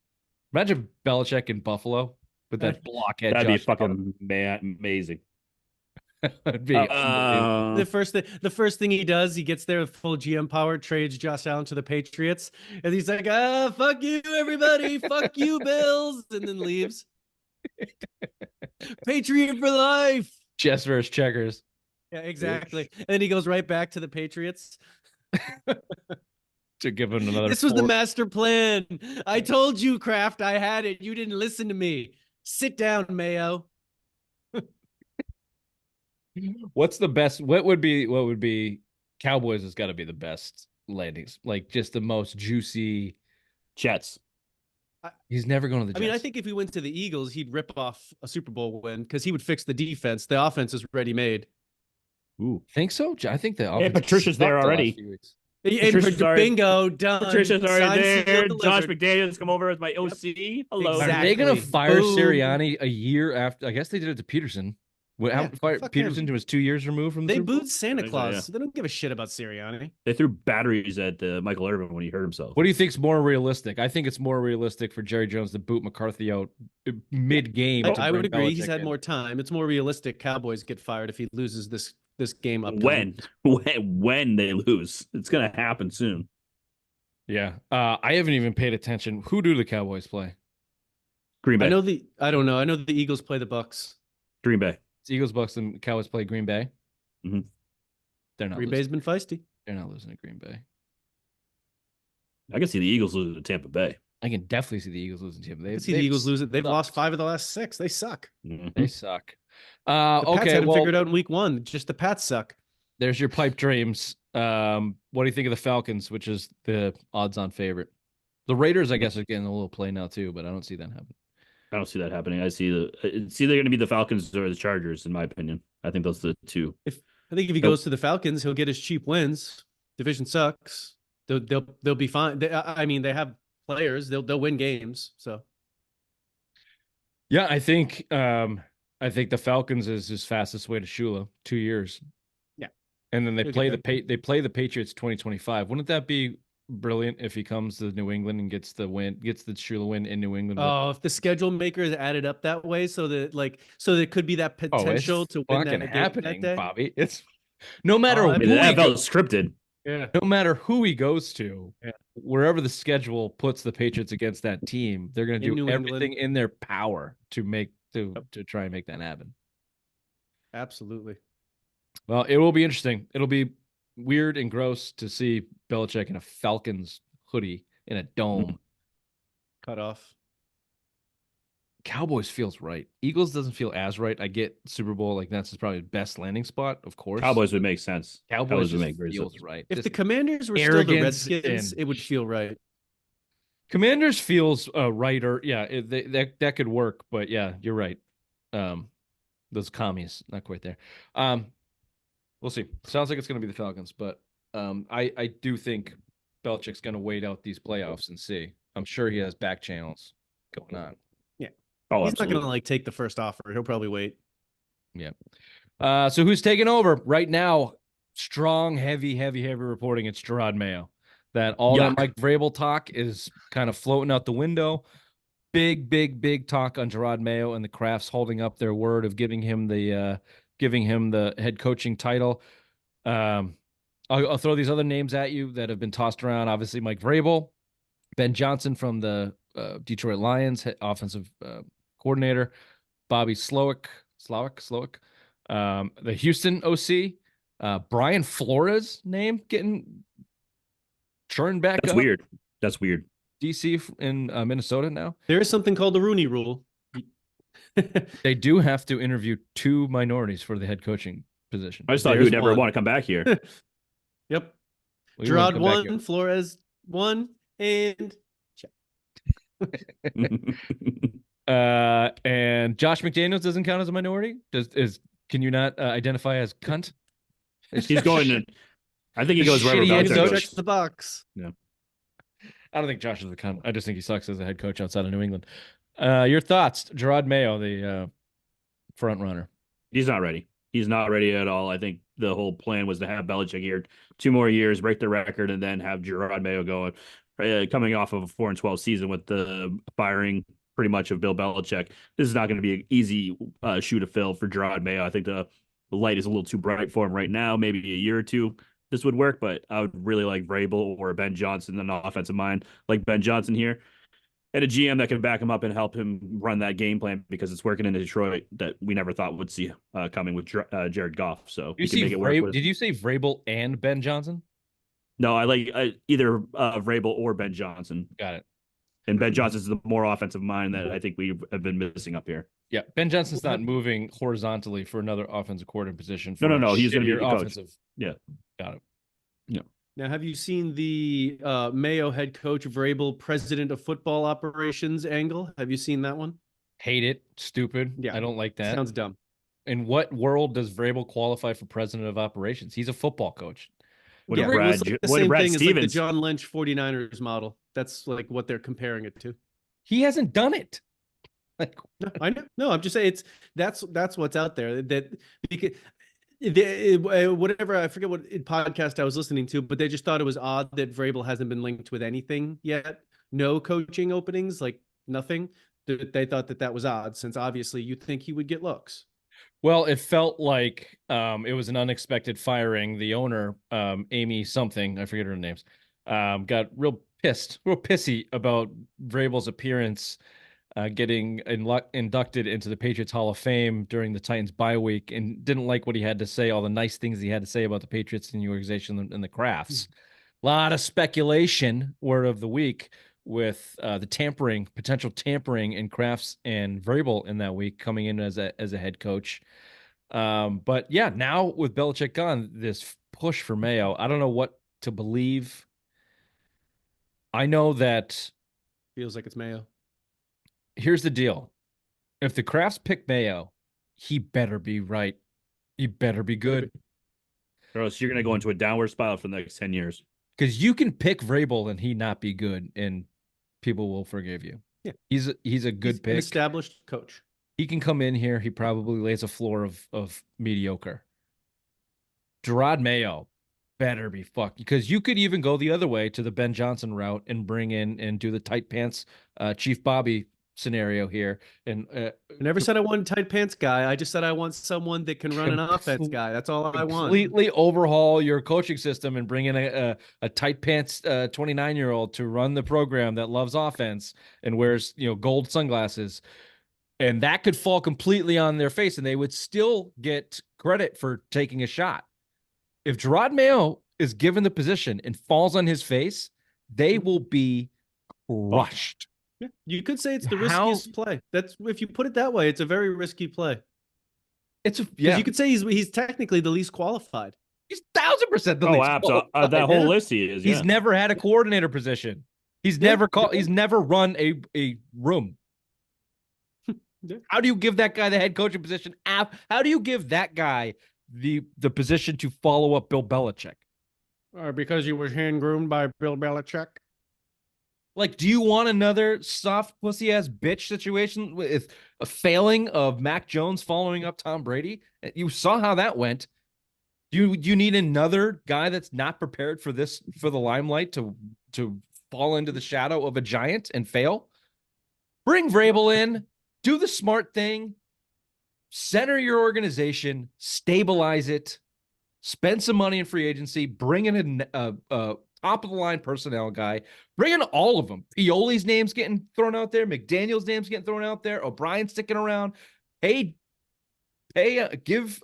Imagine Belichick in Buffalo with that blockhead. That'd be fucking amazing. It'd be the first thing he does, he gets there with full GM power, trades Josh Allen to the Patriots, and he's like, fuck you, everybody, fuck you, Bills, and then leaves. Patriot for life. Chess versus checkers. Yeah, exactly. And then he goes right back to the Patriots. To give him another. This was the master plan. I told you, Kraft, I had it. You didn't listen to me. Sit down, Mayo. What's the best? What would be Cowboys has got to be the best landings, like just the most juicy. Jets. He's never going to the Jets. I mean, I think if he went to the Eagles, he'd rip off a Super Bowl win because he would fix the defense. The offense is ready made. Ooh, think so? I think the offense. Patricia's there already. Patricia's already, Bingo, done. Patricia's already Signed, sealed, there. Josh delivered. McDaniels come over as my OC. Hello. Are Exactly. they going to fire Boom. Sirianni a year after? I guess they did it to Peterson. Yeah, fuck Peterson him. was 2 years removed from the They Super Bowl? booed Santa I think so, Claus. yeah. So they don't give a shit about Sirianni. They threw batteries at Michael Irvin when he hurt himself. What do you think's more realistic? I think it's more realistic for Jerry Jones to boot McCarthy out mid-game. I would agree. Belichick He's had in. more time. It's more realistic. Cowboys get fired if he loses this game When? upcoming. When they lose, it's gonna happen soon. Yeah. I haven't even paid attention. Who do the Cowboys play? Green Bay. I don't know. I know the Eagles play the Bucks. Green Bay. It's Eagles, Bucks, and Cowboys play Green Bay. Mhm. They're not. Green losing. Bay's been feisty. They're not losing to Green Bay. I can see the Eagles losing to Tampa Bay. I can definitely see the Eagles losing to them. I can see the Eagles lose it. They've sucked. lost 5 of the last 6. They suck. Mhm. They suck. The Pats Okay, had it well, figured out in week 1. Just the Pats suck. there's your pipe dreams. What do you think of the Falcons, which is the odds-on favorite? The Raiders, I guess, are getting a little play now too, but I don't see that happen. I don't see that happening. I see it's either going to be the Falcons or the Chargers, in my opinion. I think those are the two. I think if he goes to the Falcons, he'll get his cheap wins. Division sucks. They'll be fine. I mean, they have players. They'll win games. So Yeah, I think the Falcons is his fastest way to Shula, 2 years. Yeah. And then they He'll play get they play the Patriots 2025. Wouldn't that be brilliant if he comes to New England and gets the Shula win in New England? oh, if the schedule maker is added up that way, so that there could be that potential to win fucking that happening, that day. Bobby. It's no matter I I mean, who the he NFL is scripted. Yeah. no matter who he goes to, Yeah. wherever the schedule puts the Patriots against that team, they're going to In do New everything England. in their power to try and make that happen. Absolutely. Well, it will be interesting. It'll be weird and gross to see Belichick in a Falcons hoodie in a dome. Cut off. Cowboys feels right. Eagles doesn't feel as right. I get Super Bowl, like that's probably the best landing spot, of course. Cowboys would make sense. Cowboys would just make great feels sense. right. If Just the Commanders were still the arrogance Redskins, and- it would feel right. Commanders feels right, or yeah, that could work. But yeah, you're right. Those commies, not quite there. We'll see. Sounds like it's going to be the Falcons, but I do think Belichick's going to wait out these playoffs and see. I'm sure he has back channels going on. Oh, He's absolutely. not going to take the first offer. He'll probably wait. So who's taking over right now? Strong, heavy reporting. It's Gerard Mayo. That all that Yuck. Mike Vrabel talk is kind of floating out the window. Big talk on Gerard Mayo and the Krafts holding up their word of giving him the head coaching title. I'll throw these other names at you that have been tossed around. Obviously, Mike Vrabel, Ben Johnson from the Detroit Lions, offensive coordinator, Bobby Slowick, the Houston OC, Brian Flores name getting churned back That's up. weird. That's weird. DC in Minnesota now. There is something called the Rooney Rule. They do have to interview 2 minorities for the head coaching position. I just thought he There's would never one. want to come back here. Yep. We Gerard wouldn't come back 1, Flores 1, and and Josh McDaniels doesn't count as a minority. Can you not identify as cunt? He's going to. I think he goes wherever Shitty head Belichick coach. goes. checks the box. I don't think Josh is a cunt. I just think he sucks as a head coach outside of New England. Your thoughts, Gerard Mayo, the front runner. He's not ready. He's not ready at all. I think the whole plan was to have Belichick here 2 more years, break the record, and then have Gerard Mayo going. Coming off of a 4-12 season with the firing pretty much of Bill Belichick, this is not going to be an easy shoe to fill for Gerard Mayo. I think the light is a little too bright for him right now. Maybe a year or two this would work, but I would really like Vrabel or Ben Johnson, an offensive mind like Ben Johnson here, and a GM that can back him up and help him run that game plan because it's working in Detroit that we never thought would see coming with Jared Goff. So You he can see make it work with. Did you say Vrabel and Ben Johnson? No, I like either Vrabel or Ben Johnson. Got it. And Ben Johnson's the more offensive mind that I think we have been missing up here. Yeah, Ben Johnson's not moving horizontally for another offensive coordinator position. No. He's going to be shittier the coach. offensive. Yeah. Got it. Now, have you seen the Mayo head coach, Vrabel, president of football operations angle? Have you seen that one? Hate it. Stupid. Yeah. I don't like that. Sounds dumb. In what world does Vrabel qualify for president of operations? He's a football coach. What Yeah, did it Brad, was like the what did same Brad thing as like the Stevens? John Lynch 49ers model. That's like what they're comparing it to. He hasn't done it. Like, No, I know. No, I'm just saying that's what's out there. That because whatever, I forget what podcast I was listening to, but they just thought it was odd that Vrabel hasn't been linked with anything yet. No coaching openings, like nothing. They thought that was odd, since obviously you'd think he would get looks. well, it felt like it was an unexpected firing. The owner, Amy something, I forget her names, got real pissy about Vrabel's appearance getting inducted into the Patriots Hall of Fame during the Titans bye week, and didn't like what he had to say, all the nice things he had to say about the Patriots and the organization and the Crafts. A lot of speculation, word of the week, with the potential tampering in Crafts and Vrabel in that week coming in as a head coach. But yeah, now with Belichick gone, this push for Mayo, I don't know what to believe. I know that Feels like it's Mayo. here's the deal. If the Crafts pick Mayo, he better be right. He better be good. Or else you're going to go into a downward spiral for the next 10 years. Because you can pick Vrabel and he not be good, and people will forgive you. Yeah. He's a good He's pick. an established coach. He can come in here. He probably lays a floor of mediocre. Gerard Mayo better be fucked, because you could even go the other way to the Ben Johnson route and bring in and do the tight pants Chief Bobby scenario here. And I never said I want a tight pants guy. I just said I want someone that can run an offense guy. That's all I want. Completely overhaul your coaching system and bring in a tight pants 29-year-old to run the program that loves offense and wears gold sunglasses. And that could fall completely on their face, and they would still get credit for taking a shot. If Gerard Mayo is given the position and falls on his face, they will be crushed. Yeah, you could say it's the riskiest play. That's, if you put it that way, it's a very risky play. You could say he's technically the least qualified. He's 1,000% the least qualified. That whole list he is. He's never had a coordinator position. He's never He's never run a room. How do you give that guy the head coaching position? How do you give that guy the position to follow up Bill Belichick? Because he was hand groomed by Bill Belichick. Like, do you want another soft pussy ass bitch situation with a failing of Mac Jones following up Tom Brady? You saw how that went. You need another guy that's not prepared for the limelight to fall into the shadow of a giant and fail? Bring Vrabel in, do the smart thing, center your organization, stabilize it, spend some money in free agency, bring in a top of the line personnel guy, bring in all of them. Pioli's name's getting thrown out there, McDaniel's name's getting thrown out there, O'Brien sticking around. Give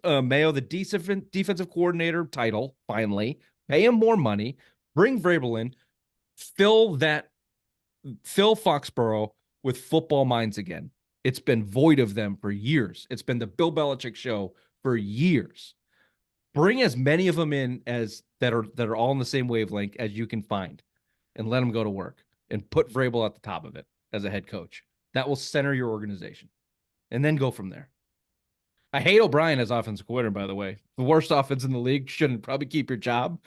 Mayo the defensive coordinator title, finally. Pay him more money. Bring Vrabel in. Fill Foxborough with football minds again. It's been void of them for years. It's been the Bill Belichick show for years. Bring as many of them in as that are all in the same wavelength as you can find, and let them go to work, and put Vrabel at the top of it as a head coach. That will center your organization, and then go from there. I hate O'Brien as offensive coordinator, by the way. The worst offense in the league. Shouldn't probably keep your job,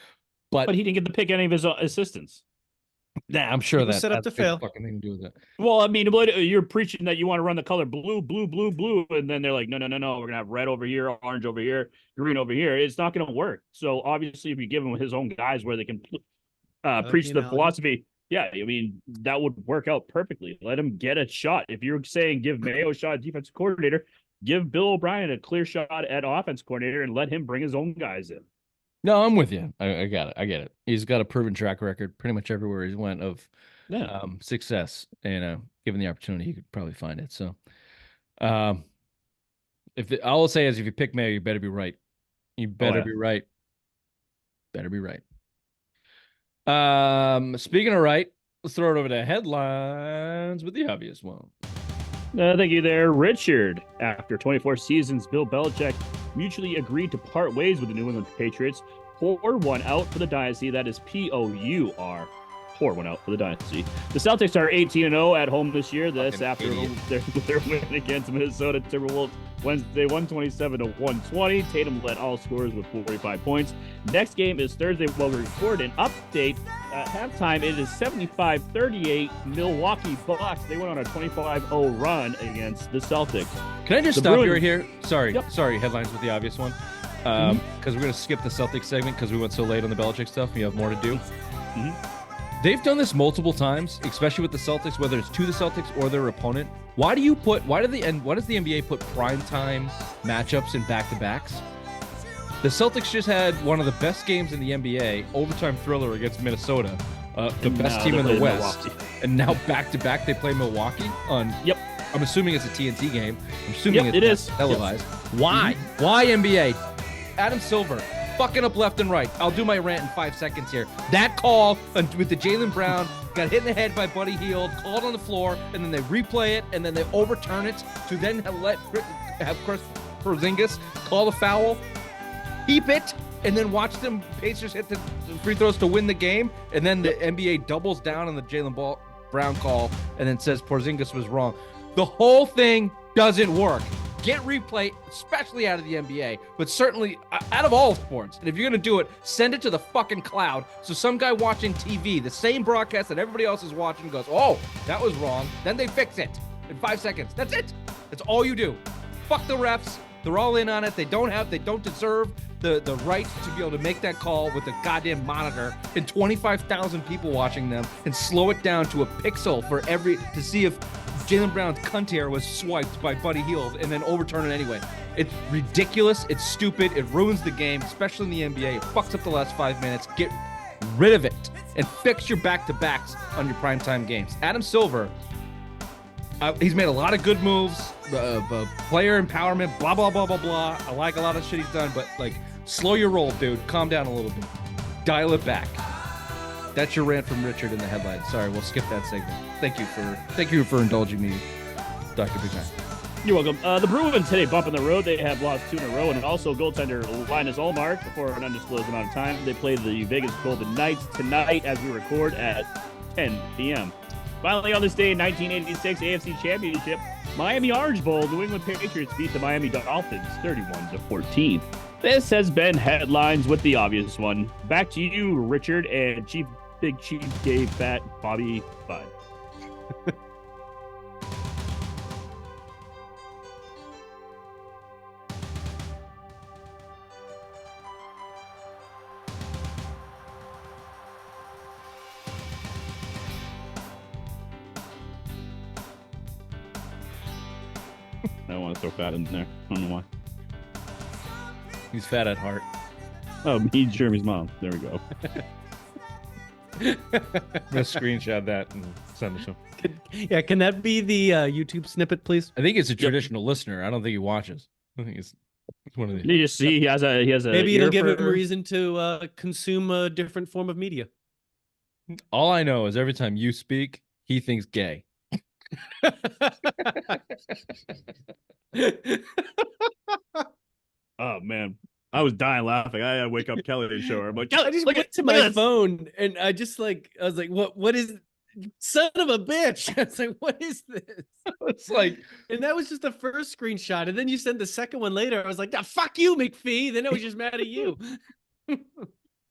but he didn't get to pick any of his assistants. Nah, I'm sure that set up to fail. Fucking thing to do with it. Well, I mean, you're preaching that you want to run the color blue, and then they're like, no, we're gonna have red over here, orange over here, green over here. It's not gonna work. So obviously, if you give him his own guys where they can preach the philosophy, yeah, I mean that would work out perfectly. Let him get a shot. If you're saying give Mayo a shot at defensive coordinator, give Bill O'Brien a clear shot at offense coordinator, and let him bring his own guys in. No, I'm with you. I got it. I get it. He's got a proven track record pretty much everywhere he's went of success. And given the opportunity, he could probably find it. So, all I'll say is, if you pick Mayo, you better be right. You better be right. Better be right. Speaking of right, let's throw it over to headlines with the obvious one. Thank you there, Richard. After 24 seasons, Bill Belichick mutually agreed to part ways with the New England Patriots. Pour one out for the Dynasty. That is POUR. Pour one out for the Dynasty. The Celtics are 18-0 at home this year. That's after their win against Minnesota Timberwolves Wednesday, 127-120. Tatum led all scorers with 45 points. Next game is Thursday. While we record an update at halftime, it is 75-38 Milwaukee Bucks. They went on a 25-0 run against the Celtics. Can I just stop you right here? Sorry, Yep. sorry. Headlines with the obvious one. Because we're going to skip the Celtics segment because we went so late on the Belichick stuff. We have more to do. They've done this multiple times, especially with the Celtics, whether it's to the Celtics or their opponent. Why does the NBA put primetime matchups in back-to-backs? The Celtics just had one of the best games in the NBA, overtime thriller against Minnesota, the best team in the West. Milwaukee. And now back-to-back they play Milwaukee on. Yep. I'm assuming it's a TNT game. I'm assuming It is televised. Why? Why NBA? Adam Silver fucking up left and right. I'll do my rant in 5 seconds here. That call with the Jaylen Brown got hit in the head by Buddy Hield, called on the floor, and then they replay it, and then they overturn it to then have Chris Porzingis call the foul, keep it, and then watch them Pacers hit the free throws to win the game, and then the NBA doubles down on the Jaylen Brown call and then says Porzingis was wrong. The whole thing doesn't work. Get replay, especially out of the NBA, but certainly out of all sports. And if you're going to do it, send it to the fucking cloud. So some guy watching TV, the same broadcast that everybody else is watching, goes, oh, that was wrong. Then they fix it in 5 seconds. That's it. That's all you do. Fuck the refs. They're all in on it. They don't deserve the right to be able to make that call with a goddamn monitor and 25,000 people watching them and slow it down to a pixel to see if Jaylen Brown's cunt hair was swiped by Buddy Hield and then overturn it anyway. It's ridiculous. It's stupid. It ruins the game, especially in the NBA. It fucks up the last 5 minutes. Get rid of it and fix your back-to-backs on your primetime games. Adam Silver, he's made a lot of good moves, player empowerment, blah, blah, blah, blah, blah. I like a lot of shit he's done, but like, slow your roll, dude. Calm down a little bit. Dial it back. That's your rant from Richard in the headline. Sorry, we'll skip that segment. Thank you for indulging me, Dr. Big Man. You're welcome. The Bruins today bump in the road. They have lost 2 in a row, and also goaltender Linus Ullmark for an undisclosed amount of time. They play the Vegas Golden Knights tonight as we record at 10 p.m. Finally, on this day in 1986 AFC Championship, Miami Orange Bowl, New England Patriots beat the Miami Dolphins 31-14. This has been headlines with the obvious one. Back to you, Richard, and Big Chief gave Fat Bobby 5. I don't want to throw Fat in there. I don't know why. He's fat at heart. Oh, me, Jeremy's mom. There we go. I'm gonna screenshot that and send it to him. Can that be the YouTube snippet, please? I think it's a traditional listener. I don't think he watches. I think it's one of the. You just see he has a Maybe it'll ear give him for- a reason to consume a different form of media. All I know is every time you speak, he thinks gay. Oh man, I was dying laughing. I had to wake up Kelly to show her. I'm like, Kelly, I just look went at to look at my this. phone and I was like, what is, son of a bitch? I was like, what is this? It's like, And that was just the first screenshot. And then you sent the second one later. I was like, fuck you, McPhee. Then I was just mad at you.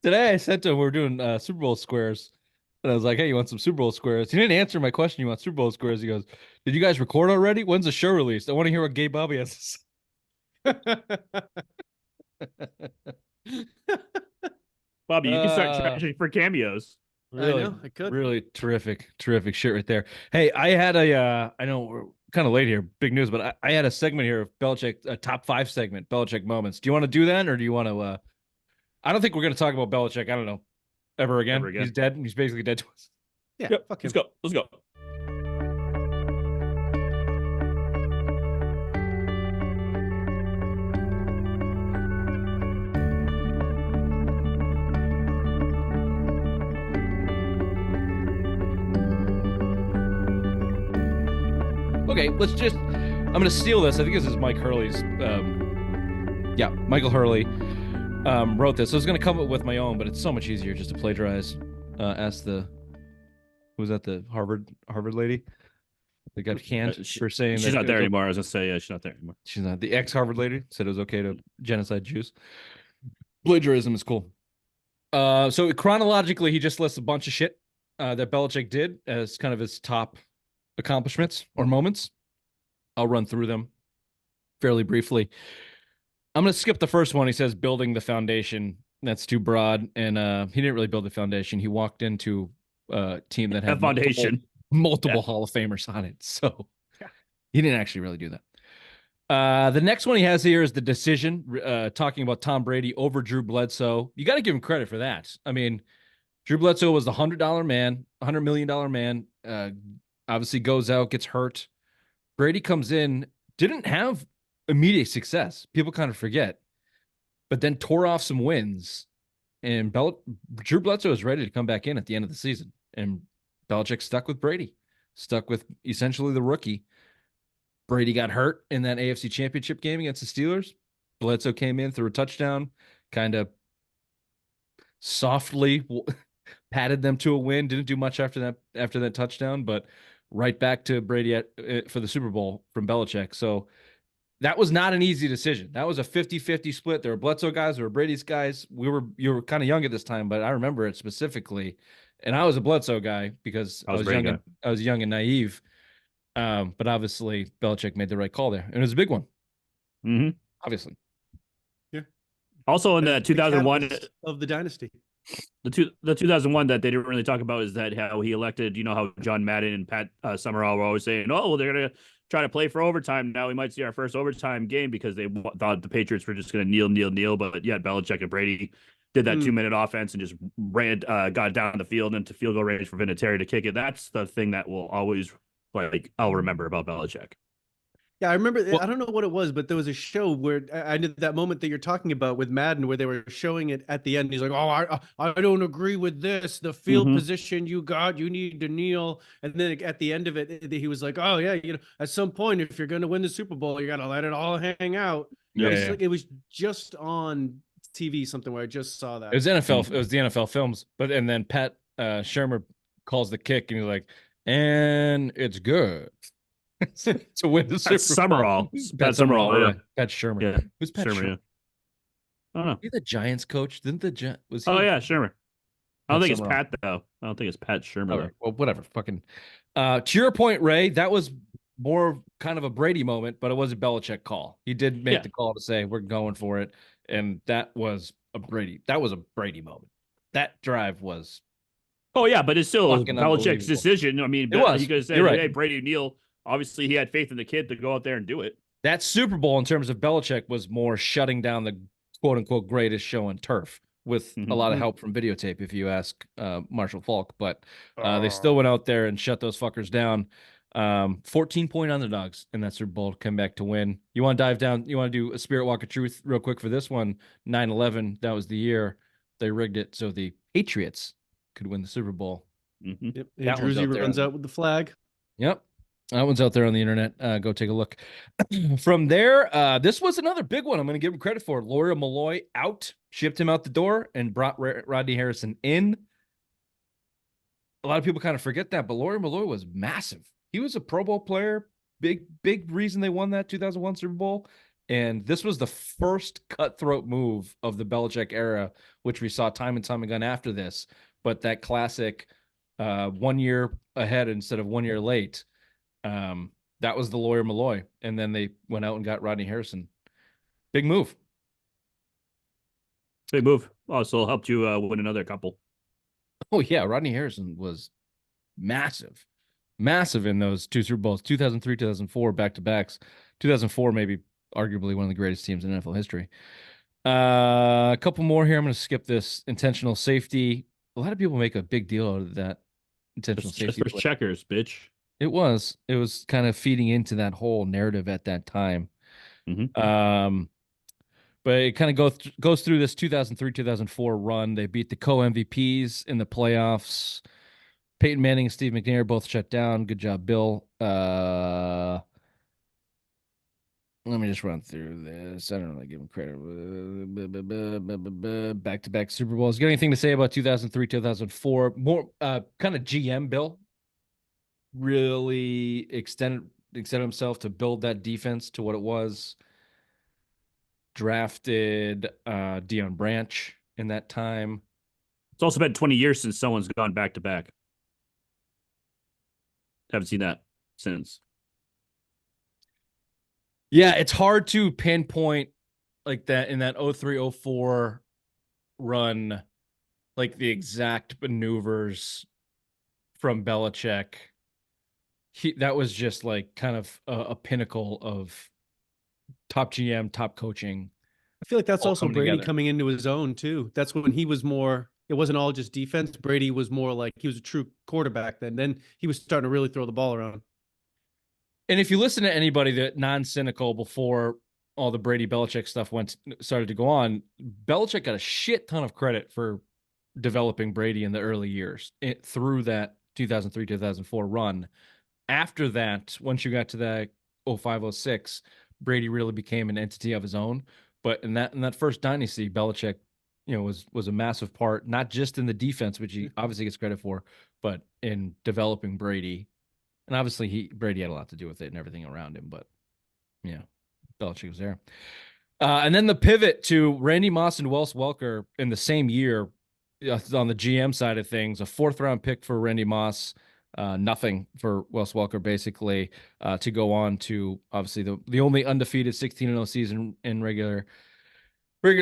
today I said to him, we were doing Super Bowl squares. And I was like, hey, you want some Super Bowl squares? He didn't answer my question. You want Super Bowl squares? He goes, did you guys record already? When's the show released? I want to hear what Gay Bobby has to say. Bobby, you can start charging for cameos. Really, I could. really terrific shit right there. Hey, I had I know we're kind of late here, big news, but I had a segment here of Belichick, a top 5 segment, Belichick moments. Do you want to do that, or do you want to? I don't think we're going to talk about Belichick. I don't know, ever again. He's dead. He's basically dead to us. Yeah, Yep. fuck Let's him. go. Let's go. Okay, let's just. I'm going to steal this. I think this is Mike Hurley's. Yeah, Michael Hurley wrote this. So I was going to come up with my own, but it's so much easier just to plagiarize. Ask the. Was that the Harvard lady? They got canned for saying she's that not there anymore. I was gonna say she's not there anymore. She's not. The ex-Harvard lady said it was okay to genocide Jews. Plagiarism is cool. So chronologically, he just lists a bunch of shit that Belichick did as kind of his top accomplishments or moments. I'll run through them fairly briefly. I'm going to skip the first one. He says building the foundation. That's too broad, and he didn't really build the foundation. He walked into a team that had foundation, multiple Hall of Famers on it, so he didn't actually really do that. The next one he has here is the decision, talking about Tom Brady over Drew Bledsoe. You got to give him credit for that. I mean, Drew Bledsoe was the $100 man, $100 million man. Obviously goes out, gets hurt. Brady comes in, didn't have immediate success. People kind of forget, but then tore off some wins. And Drew Bledsoe was ready to come back in at the end of the season. And Belichick stuck with Brady, stuck with essentially the rookie. Brady got hurt in that AFC Championship game against the Steelers. Bledsoe came in, threw a touchdown, kind of softly patted them to a win. Didn't do much after that touchdown, but right back to Brady for the Super Bowl from Belichick. So that was not an easy decision. That was a 50-50 split. There were Bledsoe guys, there were Brady's guys. You were kind of young at this time, but I remember it specifically. And I was a Bledsoe guy because I was young and naive. But obviously Belichick made the right call there. And it was a big one. Mm-hmm. Obviously. Yeah. Also in the 2001 of the dynasty. The 2001 that they didn't really talk about is that how he elected, how John Madden and Pat Summerall were always saying, oh, well, they're going to try to play for overtime. Now we might see our first overtime game because they thought the Patriots were just going to kneel. But yet Belichick and Brady did that 2-minute offense and just got down the field into field goal range for Vinatieri to kick it. That's the thing that will always, I'll remember about Belichick. Yeah, I remember. I don't know what it was, but there was a show where I did that moment that you're talking about with Madden, where they were showing it at the end. He's like, "Oh, I don't agree with this. The field position you got, you need to kneel." And then at the end of it, he was like, "Oh yeah, at some point, if you're going to win the Super Bowl, you got to let it all hang out." Yeah, it was just on TV, something where I just saw that. It was NFL. It was the NFL films, and then Pat Shermer calls the kick, and he's like, "And it's good." To win the Super Bowl. Summerall. Pat Summerall, yeah. Pat Shermer. Yeah. Who's Pat Shermer? Yeah. I don't know. He the Giants coach? Didn't was he? Oh yeah, Shermer. I don't think Summerall. it's Pat though. I don't think it's Pat Shermer. Okay. Well, whatever. Fucking. To your point, Ray, that was more kind of a Brady moment, but it was a Belichick call. He did make the call to say we're going for it, and that was a Brady. That was a Brady moment. That drive was. Oh yeah, but it's still Belichick's decision. I mean, it was. You could say, right. Hey, Brady Neal. Obviously, he had faith in the kid to go out there and do it. That Super Bowl, in terms of Belichick, was more shutting down the quote-unquote greatest show on turf with a lot of help from videotape, if you ask Marshall Falk. But they still went out there and shut those fuckers down. 14-point underdogs in that Super Bowl, come back to win. You want to dive down? You want to do a Spirit Walk of Truth real quick for this one? 9/11, that was the year they rigged it so the Patriots could win the Super Bowl. Yep. Jersey runs out with the flag. Yep. That one's out there on the internet. Go take a look. From there, this was another big one. I'm going to give him credit for. Lawyer Malloy out, shipped him out the door, and brought Rodney Harrison in. A lot of people kind of forget that, but Lawyer Malloy was massive. He was a Pro Bowl player. Big reason they won that 2001 Super Bowl. And this was the first cutthroat move of the Belichick era, which we saw time and time again after this. But that classic 1 year ahead instead of 1 year late. That was the Lawyer Malloy, and then they went out and got Rodney Harrison. Big move. Also helped you win another couple. Oh yeah, Rodney Harrison was massive in those two Super Bowls, 2003, 2004 back-to-backs. 2004 maybe arguably one of the greatest teams in NFL history. A couple more here. I'm going to skip this. Intentional safety. A lot of people make a big deal out of that intentional safety. Just for checkers, bitch. It was kind of feeding into that whole narrative at that time. But it kind of goes through this 2003-2004 run. They beat the co-MVPs in the playoffs. Peyton Manning and Steve McNair both shut down. Good job, Bill. Let me just run through this. I don't really give him credit. Back-to-back Super Bowls. You got anything to say about 2003-2004? More kind of GM, Bill? really extended himself to build that defense to what it was. Drafted Deion Branch in that time. It's also been 20 years since someone's gone back to back. Haven't seen that since. Yeah, it's hard to pinpoint like that in that 03-04 run, like the exact maneuvers from Belichick. That was just like kind of a pinnacle of top GM, top coaching. I feel like that's all also coming Brady together. coming into his own too. That's when he was more. It wasn't all just defense. Brady was more like he was a true quarterback then. Then he was starting to really throw the ball around. And if you listen to anybody that non-cynical before all the Brady Belichick stuff started to go on, Belichick got a shit ton of credit for developing Brady in the early years through that 2003-2004 run. After that, once you got to that 05-06, Brady really became an entity of his own. But in that first dynasty, Belichick, was a massive part, not just in the defense, which he obviously gets credit for, but in developing Brady. And obviously Brady had a lot to do with it and everything around him, but yeah, Belichick was there. And then the pivot to Randy Moss and Wes Welker in the same year on the GM side of things, a 4th-round pick for Randy Moss, nothing for Wes Welker, basically, to go on to obviously the only undefeated 16-0 season in regular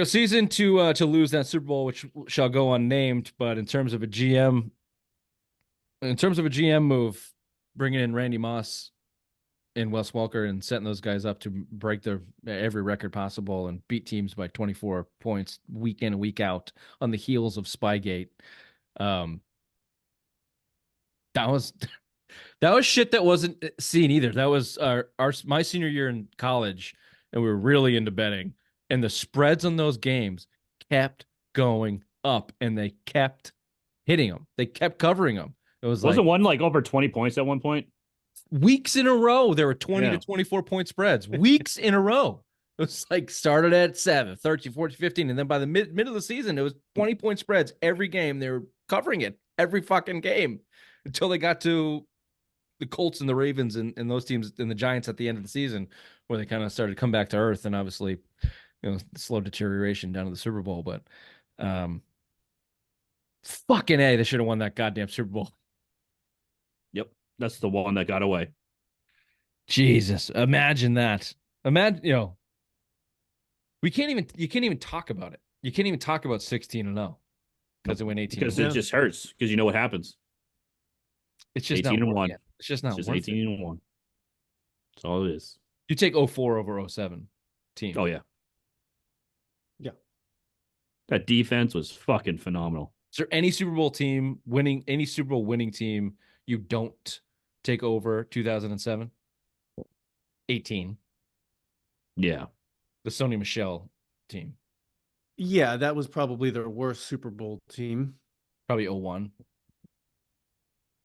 season to lose that Super Bowl, which shall go unnamed. But in terms of a GM move, bringing in Randy Moss and Wes Welker and setting those guys up to break their every record possible and beat teams by 24 points week in and week out on the heels of Spygate. That was shit that wasn't seen either. That was my senior year in college, and we were really into betting, and the spreads on those games kept going up, and they kept hitting them. They kept covering them. It wasn't one like over 20 points at one point. Weeks in a row, there were 20 to 24 point spreads. Weeks in a row. It was like started at 7, 13, 14, 15. And then by the mid of the season, it was 20 point spreads every game. They were covering it every fucking game until they got to the Colts and the Ravens and those teams and the Giants at the end of the season, where they kind of started to come back to earth and obviously, slow deterioration down to the Super Bowl. But fucking A, they should have won that goddamn Super Bowl. Yep. That's the one that got away. Jesus, imagine that. Imagine, you can't even talk about it. You can't even talk about 16-0 because it went 18. Because it just hurts because you know what happens. It's just 18-1. It's just not just worth 18-1. That's all it is. You take 04 over 07 team. Oh yeah. Yeah. That defense was fucking phenomenal. Is there any Super Bowl winning team you don't take over 2007? 18. Yeah. The Sony Michel team. Yeah, that was probably their worst Super Bowl team. Probably 01.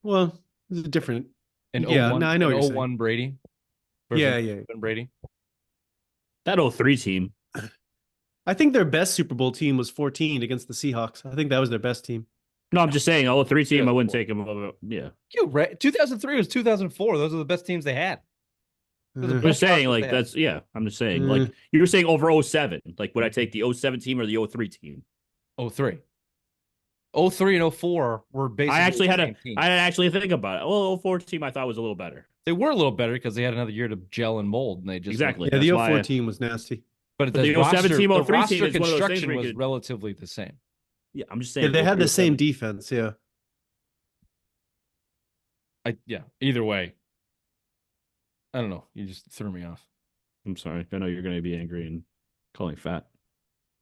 Well, it's different. And yeah, 01, no, I know and what you're 01 saying. Brady. Yeah. Brady. That 03 team. I think their best Super Bowl team was 14 against the Seahawks. I think that was their best team. No, I'm just saying, 03 team, I wouldn't take them over. Yeah. 2003 was 2004. Those are the best teams they had. I'm just saying, like, that's, yeah, I'm just saying, like, you were saying over 07. Like, would I take the 07 team or the 03 team? 03. 03 and 04 were basically I actually think about it. Well, 04 team I thought was a little better. They were a little better because they had another year to gel and mold, and they just exactly. Yeah, the 04 team was nasty. But the 07 team, 03 team is construction was relatively the same. Yeah, I'm just saying. Yeah, they had the same defense. Yeah. Either way. I don't know. You just threw me off. I'm sorry. I know you're going to be angry and calling fat.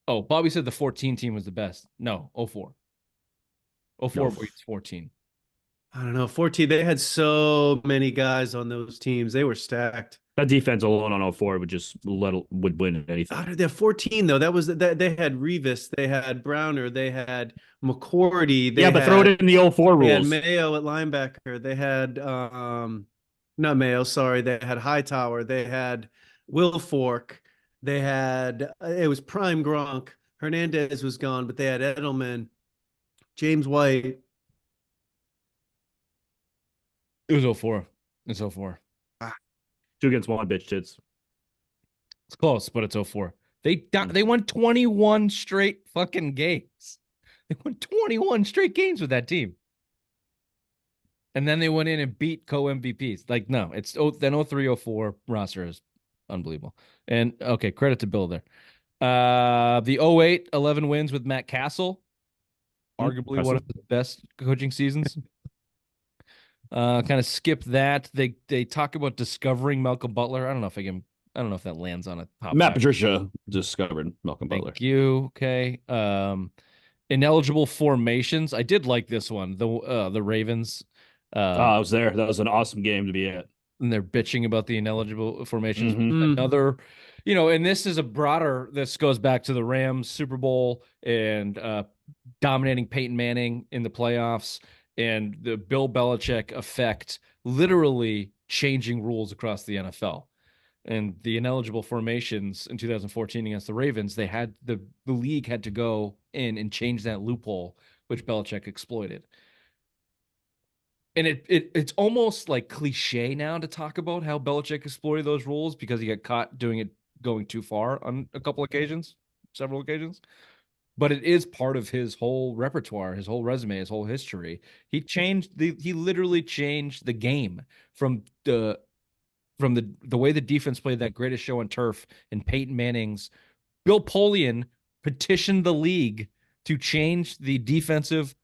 Oh, Bobby said the 14 team was the best. No, 04. 04 beats 14. I don't know. 14, they had so many guys on those teams. They were stacked. That defense alone on 04 would win anything. They're 14 though. They had Revis, they had Browner, they had McCourty. But throw it in the 04 rules. They had Mayo at linebacker. They had not Mayo, sorry. They had Hightower. They had Will Fork. They had it was prime Gronk. Hernandez was gone, but they had Edelman, James White. It was 04. It's 04. 2-1, bitch tits. It's close, but it's 04. They won 21 straight fucking games. They won 21 straight games with that team. And then they went in and beat co-MVPs. Like, no, it's then 03, 04 roster is unbelievable. And okay, credit to Bill there. The 08, 11 wins with Matt Castle. Arguably one of the best coaching seasons. Kind of skip that. They talk about discovering Malcolm Butler. I don't know if that lands on a top. Matt Patricia discovered Malcolm Butler. Thank you. Okay. Ineligible formations. I did like this one. The Ravens. I was there. That was an awesome game to be at. And they're bitching about the ineligible formations. Mhm. Another, and this is a broader. This goes back to the Rams Super Bowl and dominating Peyton Manning in the playoffs and the Bill Belichick effect, literally changing rules across the NFL. And the ineligible formations in 2014 against the Ravens, they had the league had to go in and change that loophole, which Belichick exploited. And it's almost like cliche now to talk about how Belichick exploited those rules because he got caught going too far on several occasions. But it is part of his whole repertoire, his whole resume, his whole history. He literally changed the game from the way the defense played that greatest show on turf and Peyton Manning's. Bill Polian petitioned the league to change the defensive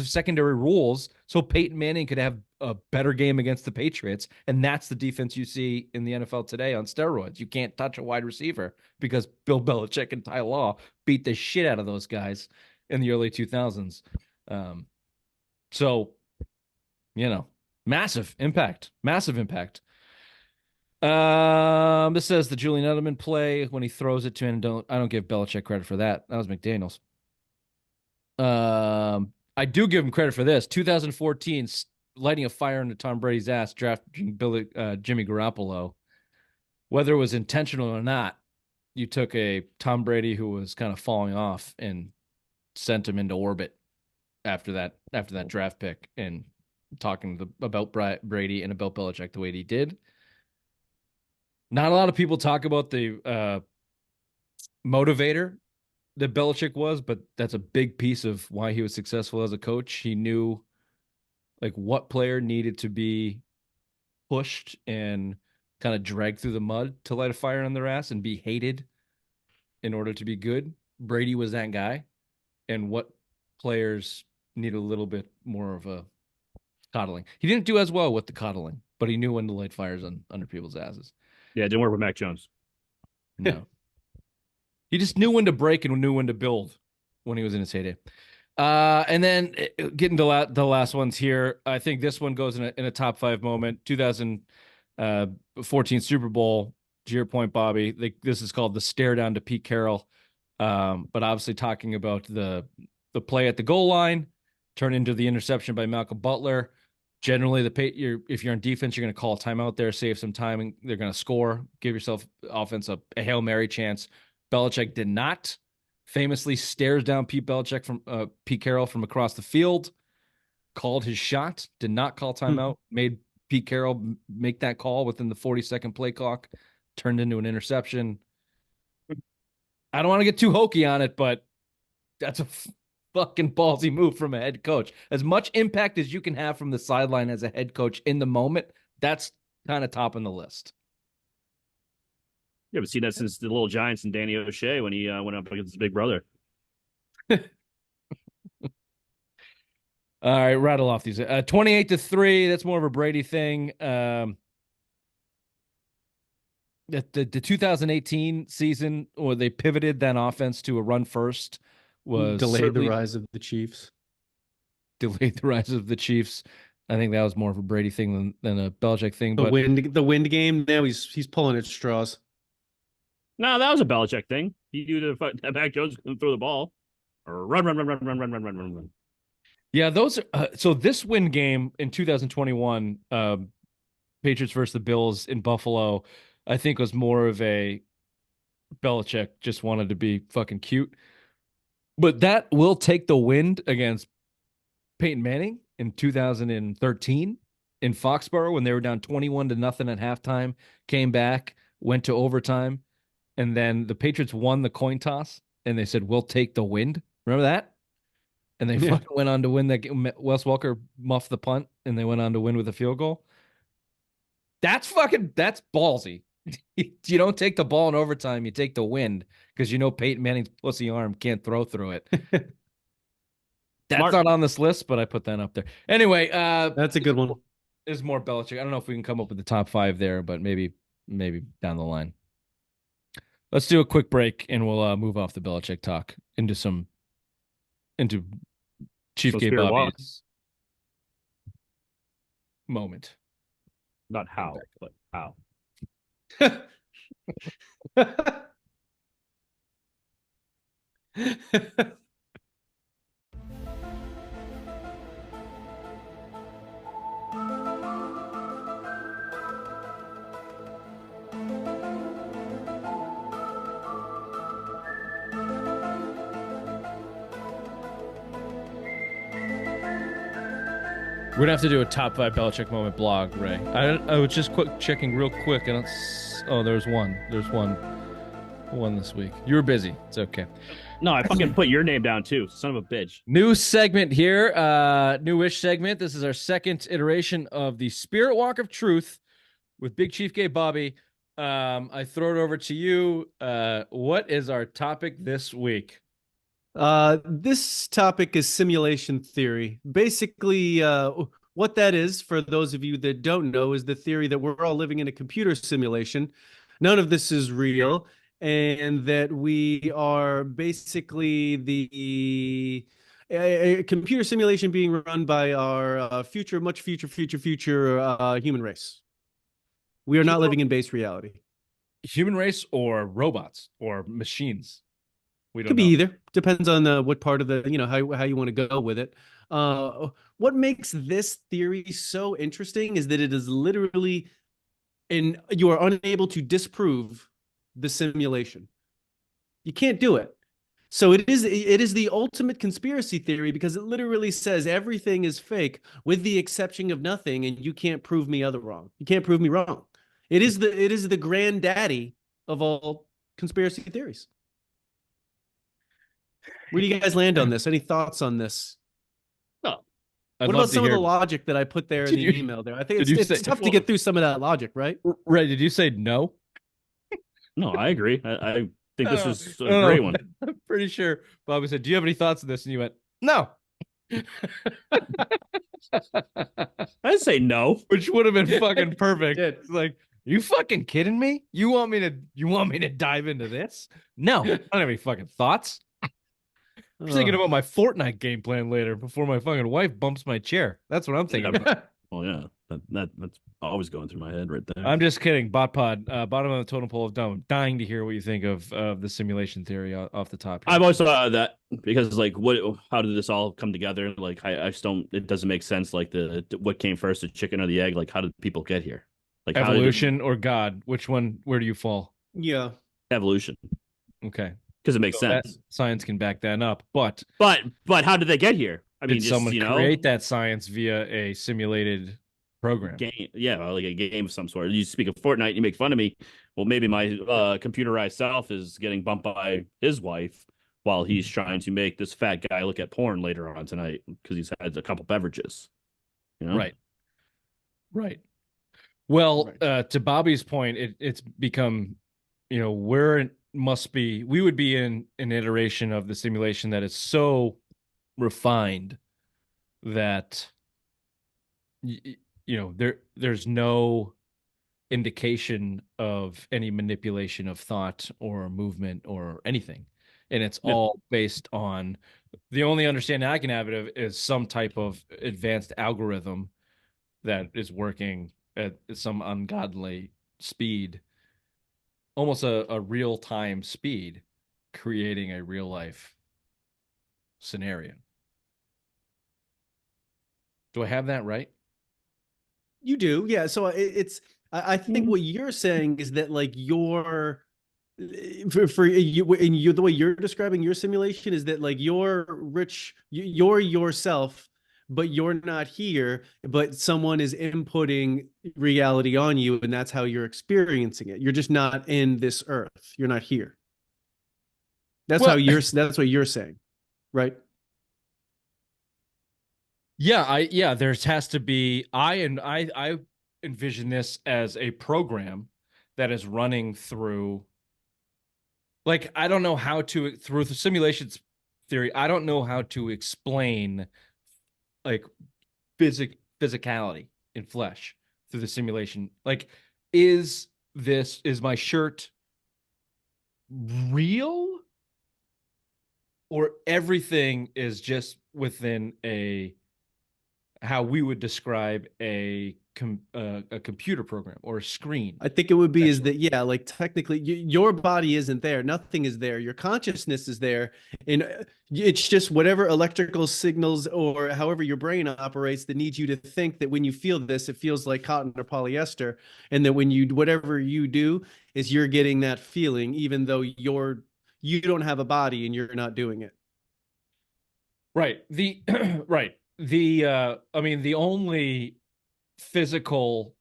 secondary rules so Peyton Manning could have a better game against the Patriots. And that's the defense you see in the NFL today on steroids. You can't touch a wide receiver because Bill Belichick and Ty Law beat the shit out of those guys in the early 2000s. Massive impact. This says the Julian Edelman play when he throws it to him. I don't give Belichick credit for that. That was McDaniels. I do give him credit for this. 2014, lighting a fire into Tom Brady's ass, drafting Jimmy Garoppolo. Whether it was intentional or not, you took a Tom Brady who was kind of falling off and sent him into orbit after that draft pick and talking about Brady and about Belichick the way he did. Not a lot of people talk about the motivator that Belichick was, but that's a big piece of why he was successful as a coach. He knew like what player needed to be pushed and kind of dragged through the mud to light a fire on their ass and be hated in order to be good. Brady was that guy. And what players need a little bit more of a coddling. He didn't do as well with the coddling, but he knew when to light fires under people's asses. Yeah, it didn't work with Mac Jones. No. He just knew when to break and knew when to build when he was in his heyday. And then getting to the last ones here, I think this one goes in a top 5 moment. 2014 Super Bowl, to your point, Bobby. This is called the stare down to Pete Carroll. But obviously talking about the play at the goal line, turn into the interception by Malcolm Butler. Generally, if you're on defense, you're going to call a timeout there, save some time, and they're going to score. Give yourself offense a Hail Mary chance. Belichick did not. Famously stares down Pete Carroll from across the field. Called his shot. Did not call timeout. Made Pete Carroll make that call within the 40-second play clock. Turned into an interception. I don't want to get too hokey on it, but that's a fucking ballsy move from a head coach. As much impact as you can have from the sideline as a head coach in the moment, that's kind of top on the list. You haven't seen that since the Little Giants and Danny O'Shea when he went up against his big brother. All right, rattle off these. 28-3. That's more of a Brady thing. The 2018 season, where they pivoted that offense to a run first, was delayed the rise of the Chiefs. Delayed the rise of the Chiefs. I think that was more of a Brady thing than a Belichick thing. The wind game. Now he's pulling at straws. No, that was a Belichick thing. He knew that Mac Jones couldn't throw the ball. Or run. Yeah, those. So this win game in 2021, Patriots versus the Bills in Buffalo, I think was more of a Belichick just wanted to be fucking cute. But that will take the wind against Peyton Manning in 2013 in Foxborough when they were down 21-0 at halftime, came back, went to overtime, and then the Patriots won the coin toss, and they said, "We'll take the wind." Remember that? And they went on to win that game. Wes Welker muffed the punt, and they went on to win with a field goal. That's ballsy. You don't take the ball in overtime, you take the wind, because you know Peyton Manning's pussy arm can't throw through it. That's Smart. not on this list, but I put that up there. Anyway, That's a good one. Is more Belichick. I don't know if we can come up with the top 5 there, but maybe down the line. Let's do a quick break, and we'll move off the Belichick talk into Chief Gabe Bobby's moment. Not how, but how. We're gonna have to do a top 5 Belichick moment blog, Ray. I was just checking real quick, and there's one. There's one this week. You were busy. It's okay. No, I fucking put your name down too. Son of a bitch. New segment here. Newish segment. This is our second iteration of the Spirit Walk of Truth with Big Chief Gabe Bobby. I throw it over to you. What is our topic this week? This topic is simulation theory. Basically, what that is, for those of you that don't know, is the theory that we're all living in a computer simulation. None of this is real, and that we are basically a computer simulation being run by our future human race. We are not living in base reality. Human race or robots or machines? We don't Could be know. either. Depends on what part of the, how you want to go with it. What makes this theory so interesting is that it is literally, and you are unable to disprove the simulation. You can't do it. So it is the ultimate conspiracy theory, because it literally says everything is fake with the exception of nothing, and you can't prove me wrong. You can't prove me wrong. It is the granddaddy of all conspiracy theories. Where do you guys land on this? Any thoughts on this? No. What about some of the logic that I put there in the email there? I think it's tough to get through some of that logic, right? Ray, did you say no? No, I agree. I think this is a great one. I'm pretty sure Bobby said, "Do you have any thoughts on this?" And you went, "No." I'd say no. Which would have been fucking perfect. It's like, you fucking kidding me? You want me to dive into this? No, I don't have any fucking thoughts. I'm thinking about my Fortnite game plan later before my fucking wife bumps my chair. That's what I'm thinking about. Well, yeah, that's always going through my head right there. I'm just kidding. Botpod, bottom of the totem pole of dumb. Dying to hear what you think of the simulation theory off the top here. I've always thought of that, because like, how did this all come together? Like, I just don't. It doesn't make sense. Like, what came first, the chicken or the egg? Like, how did people get here? Like, evolution or God? Which one? Where do you fall? Yeah, evolution. Okay, because it makes sense. Science can back that up, but how did they get here? I mean, did someone create that science via a simulated program? Game, yeah, like a game of some sort. You speak of Fortnite, you make fun of me. Well, maybe my computerized self is getting bumped by his wife while he's trying to make this fat guy look at porn later on tonight because he's had a couple beverages. You know? Right. Well, to Bobby's point, it's become, we would be in an iteration of the simulation that is so refined that there's no indication of any manipulation of thought or movement or anything, and it's all based on the only understanding I can have it of is some type of advanced algorithm that is working at some ungodly speed, almost a real-time speed, creating a real-life scenario. Do I have that right? You do, yeah. So I think what you're saying is that, like, the way you're describing your simulation is that, like, you're yourself but you're not here, but someone is inputting reality on you, and that's how you're experiencing it. You're just not in this earth. You're not here. That's Well, that's what you're saying, right? yeah, there has to be I envision this as a program that is running through, like, I don't know how to, through the simulations theory, I don't know how to explain like physicality in flesh through the simulation. Like, is my shirt real, or everything is just within a, how we would describe a computer program or a screen? I think it would be is that, yeah, like technically your body isn't there. Nothing is there. Your consciousness is there. And it's just whatever electrical signals or however your brain operates that needs you to think that when you feel this, it feels like cotton or polyester. And that when you, whatever you do is you're getting that feeling, even though you don't have a body and you're not doing it. Right. The right. The I mean, the only physical,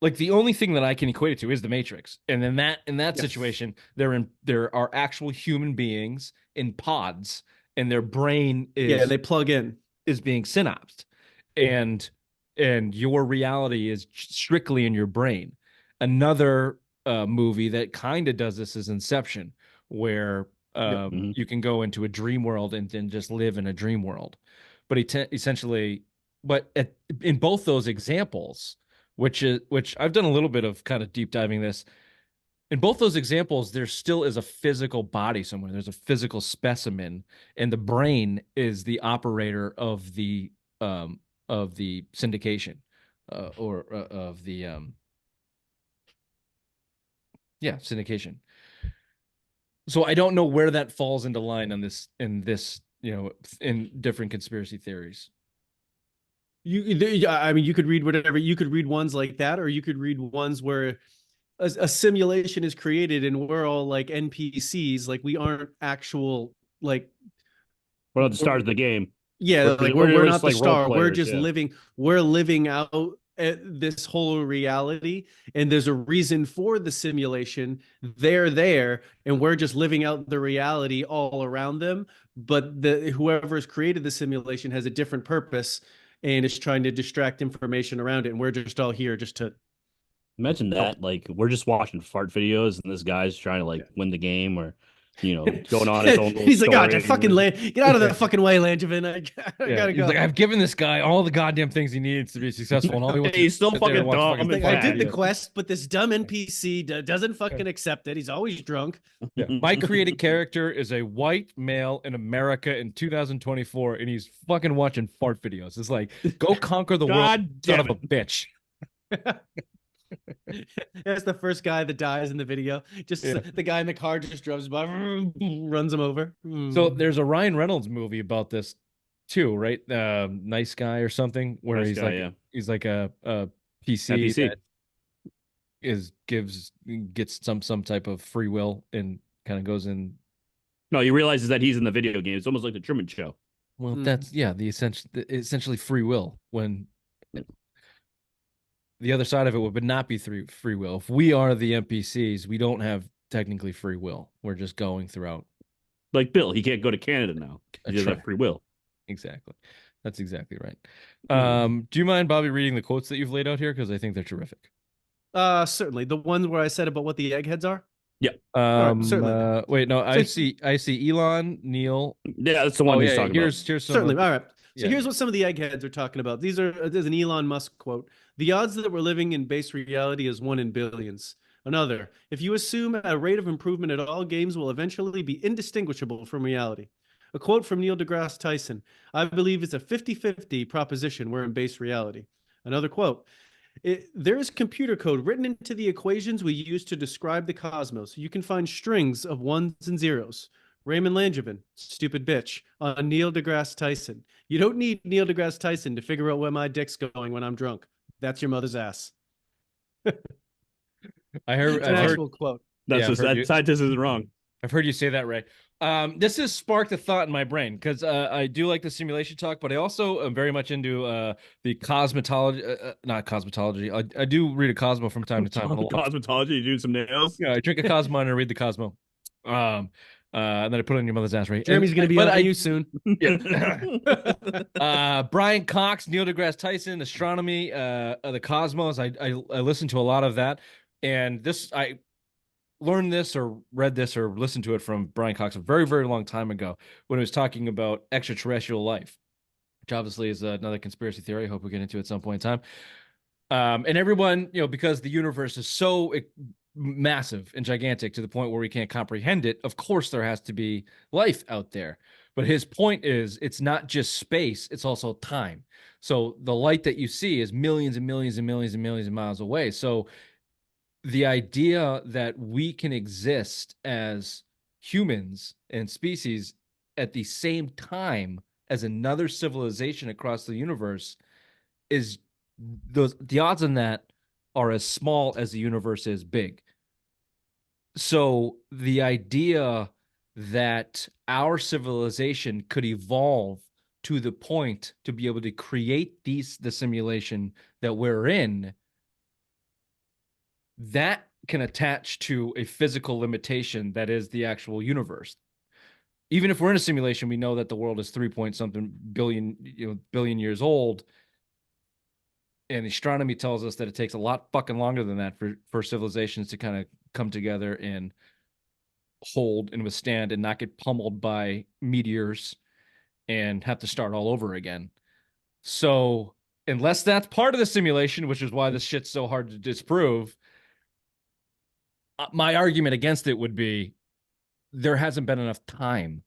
like, the only thing that I can equate it to is the Matrix. And then in that Yes. situation, there are actual human beings in pods, and their brain Yeah, they plug in. is being synapsed, and your reality is strictly in your brain. Another movie that kind of does this is Inception, where you can go into a dream world and then just live in a dream world. But essentially, in both those examples, which I've done a little bit of kind of deep diving this. In both those examples, there still is a physical body somewhere. There's a physical specimen, and the brain is the operator of the syndication, or of the syndication. So I don't know where that falls into line on this, in different conspiracy theories. I mean, you could read whatever. You could read ones like that, or you could read ones where a simulation is created and we're all like NPCs, like we aren't actual, like, we're not the stars of the game. Yeah, like we're not just the like star. role We're players, just living. We're living out this whole reality, and there's a reason for the simulation. They're there, and we're just living out the reality all around them. But whoever's created the simulation has a different purpose, and is trying to distract information around it. And we're just all here just to Imagine that. Like, we're just watching fart videos, and this guy's trying to like win the game, or going on his own. He's like, story. "God, fucking get out of the fucking way, Langevin. I gotta go." He's like, I've given this guy all the goddamn things he needs to be successful, and all he wants He's still sit there and fucking watch dumb. Like, and I did the fat. quest, but this dumb NPC doesn't fucking accept it. He's always drunk. Yeah. My created character is a white male in America in 2024, and he's fucking watching fart videos. It's like, go conquer the world, son of a bitch. That's the first guy that dies in the video. Just the guy in the car just drives by, runs him over. So there's a Ryan Reynolds movie about this too, right? Nice Guy or something, where Nice he's Guy, like yeah. he's like a PC that gets some type of free will and kind of goes in. No, he realizes that he's in the video game. It's almost like the Truman Show. Well, that's the essentially free will, when the other side of it would not be free will. If we are the NPCs, we don't have technically free will. We're just going throughout. Like Bill, he can't go to Canada now. He doesn't have free will. Exactly. That's exactly right. Do you mind, Bobby, reading the quotes that you've laid out here? Because I think they're terrific. Certainly. The ones where I said about what the eggheads are? Yeah. Certainly. Wait, no, I see Elon, Neil. Yeah, that's the one he's talking here's about. some Certainly. All right. So here's what some of the eggheads are talking about. There's an Elon Musk quote. The odds that we're living in base reality is 1 in billions. Another, if you assume a rate of improvement at all, games will eventually be indistinguishable from reality. A quote from Neil deGrasse Tyson. I believe it's a 50-50 proposition we're in base reality. Another quote. There is computer code written into the equations we use to describe the cosmos. You can find strings of ones and zeros. Raymond Langevin, stupid bitch, on Neil deGrasse Tyson. You don't need Neil deGrasse Tyson to figure out where my dick's going when I'm drunk. That's your mother's ass. I heard It's an actual quote. That scientist isn't wrong. I've heard you say that, Ray. This has sparked a thought in my brain because I do like the simulation talk, but I also am very much into the cosmetology, not cosmetology. I do read a Cosmo from time to time. Cosmetology, you do some nails. Yeah, I drink a Cosmo and I read the Cosmo. And then I put it on your mother's ass, Ray. Jeremy's going to be but on you soon. Yeah. Brian Cox, Neil deGrasse Tyson, astronomy, the cosmos. I listen to a lot of that, and I learned this or read this or listened to it from Brian Cox a very, very long time ago when he was talking about extraterrestrial life, which obviously is another conspiracy theory I hope we get into at some point in time. And everyone, because the universe is so massive and gigantic to the point where we can't comprehend it, of course there has to be life out there. But his point is it's not just space, it's also time. So the light that you see is millions and millions and millions and millions of miles away. So the idea that we can exist as humans and species at the same time as another civilization across the universe is the odds on that are as small as the universe is big. So the idea that our civilization could evolve to the point to be able to create the simulation that we're in, that can attach to a physical limitation that is the actual universe. Even if we're in a simulation, we know that the world is 3 point something billion years old. And astronomy tells us that it takes a lot fucking longer than that for civilizations to kind of come together and hold and withstand and not get pummeled by meteors and have to start all over again. So unless that's part of the simulation, which is why this shit's so hard to disprove, my argument against it would be there hasn't been enough time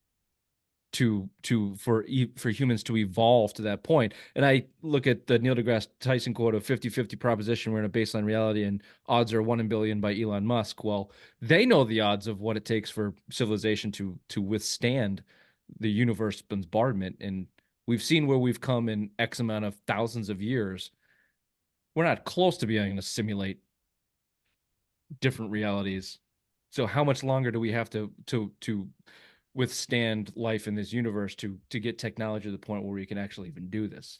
for humans to evolve to that point. And I look at the Neil deGrasse Tyson quote of 50-50 proposition, we're in a baseline reality and odds are 1 in billion by Elon Musk. Well, they know the odds of what it takes for civilization to withstand the universe bombardment. And we've seen where we've come in X amount of thousands of years. We're not close to being able to simulate different realities. So how much longer do we have to withstand life in this universe to get technology to the point where we can actually even do this?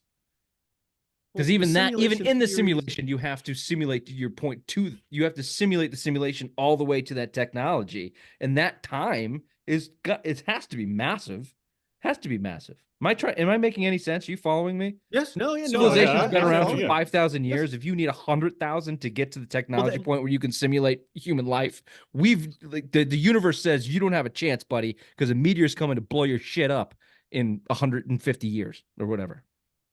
Because even in the simulation, you have to simulate, to your point, you have to simulate the simulation all the way to that technology, and that time it has to be massive. Has to be massive. Am I making any sense? Are you following me? Yes. No. Yeah. Civilization's been around for yeah. 5,000 years. Yes. If you need 100,000 to get to the technology point where you can simulate human life, the universe says you don't have a chance, buddy, because a meteor's coming to blow your shit up in 150 years or whatever.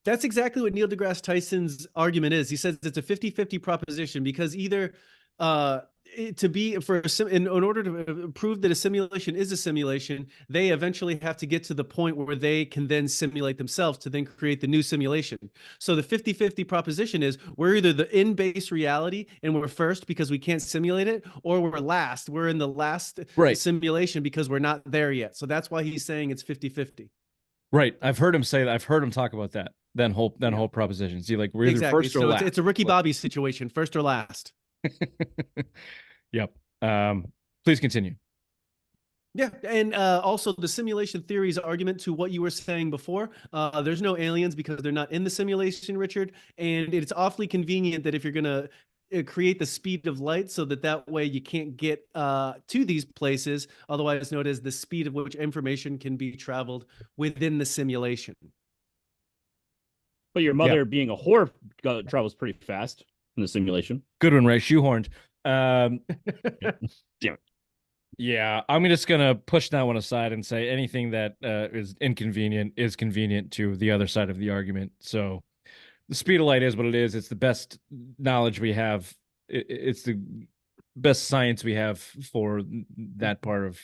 That's exactly what Neil deGrasse Tyson's argument is. He says it's a 50-50 proposition because either in order to prove that a simulation is a simulation, they eventually have to get to the point where they can then simulate themselves to then create the new simulation. So the 50-50 proposition is we're either the in-base reality and we're first because we can't simulate it, or we're last. We're in the last simulation because we're not there yet. So that's why he's saying it's 50-50. Right. I've heard him say that. I've heard him talk about that. Then whole proposition. See, like we're either first or last. It's a Ricky Bobby situation, first or last. Yep. Please continue. Yeah, and also the simulation theory's argument to what you were saying before. There's no aliens because they're not in the simulation, Richard. And it's awfully convenient that if you're going to create the speed of light so that way you can't get to these places, otherwise known as the speed of which information can be traveled within the simulation. But your mother being a whore travels pretty fast in the simulation. Good one, Ray. Shoehorned. Damn it. Yeah, I'm just gonna push that one aside and say anything that is inconvenient is convenient to the other side of the argument. So the speed of light is what it is. It's the best knowledge we have. It's the best science we have for that part of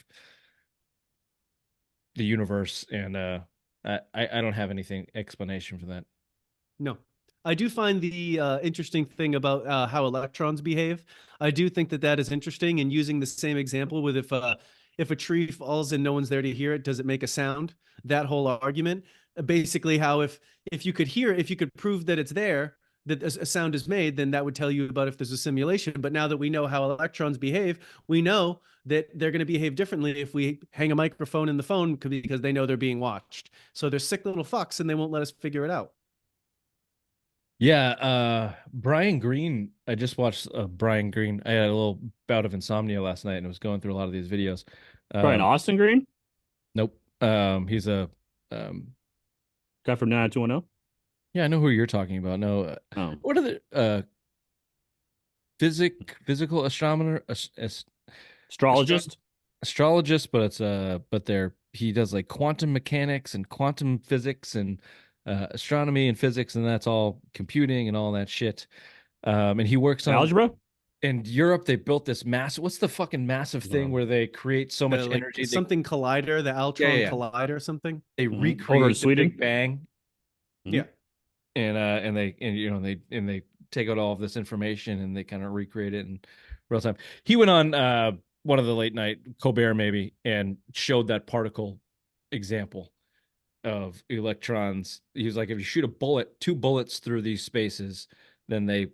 the universe, and I don't have anything explanation for that. No. I do find the interesting thing about how electrons behave. I do think that is interesting, and using the same example with if a tree falls and no one's there to hear it, does it make a sound? That whole argument, basically how if you could hear it, if you could prove that it's there, that a sound is made, then that would tell you about if there's a simulation. But now that we know how electrons behave, we know that they're going to behave differently if we hang a microphone in the phone because they know they're being watched. So they're sick little fucks and they won't let us figure it out. Yeah, Brian Green. I just watched Brian Green. I had a little bout of insomnia last night and was going through a lot of these videos. Brian Austin Green, Nope. He's a guy from 90210. yeah, I know who you're talking about. No, Oh, what are the physical astronomer astrologist. astrologist, but it's he does like quantum mechanics and quantum physics and astronomy and physics, and that's all computing and all that shit. And he works on Algebra. in Europe. They built this massive, what's the fucking massive thing where they create so much Like energy? something collider, the Altron yeah. collider or something. They Over in recreate the Sweden? Big Bang. Yeah. And they take out all of this information and they kind of recreate it in real time. He went on one of the late night Colbert maybe and showed that particle example of electrons. He was like, if you shoot two bullets through these spaces, then they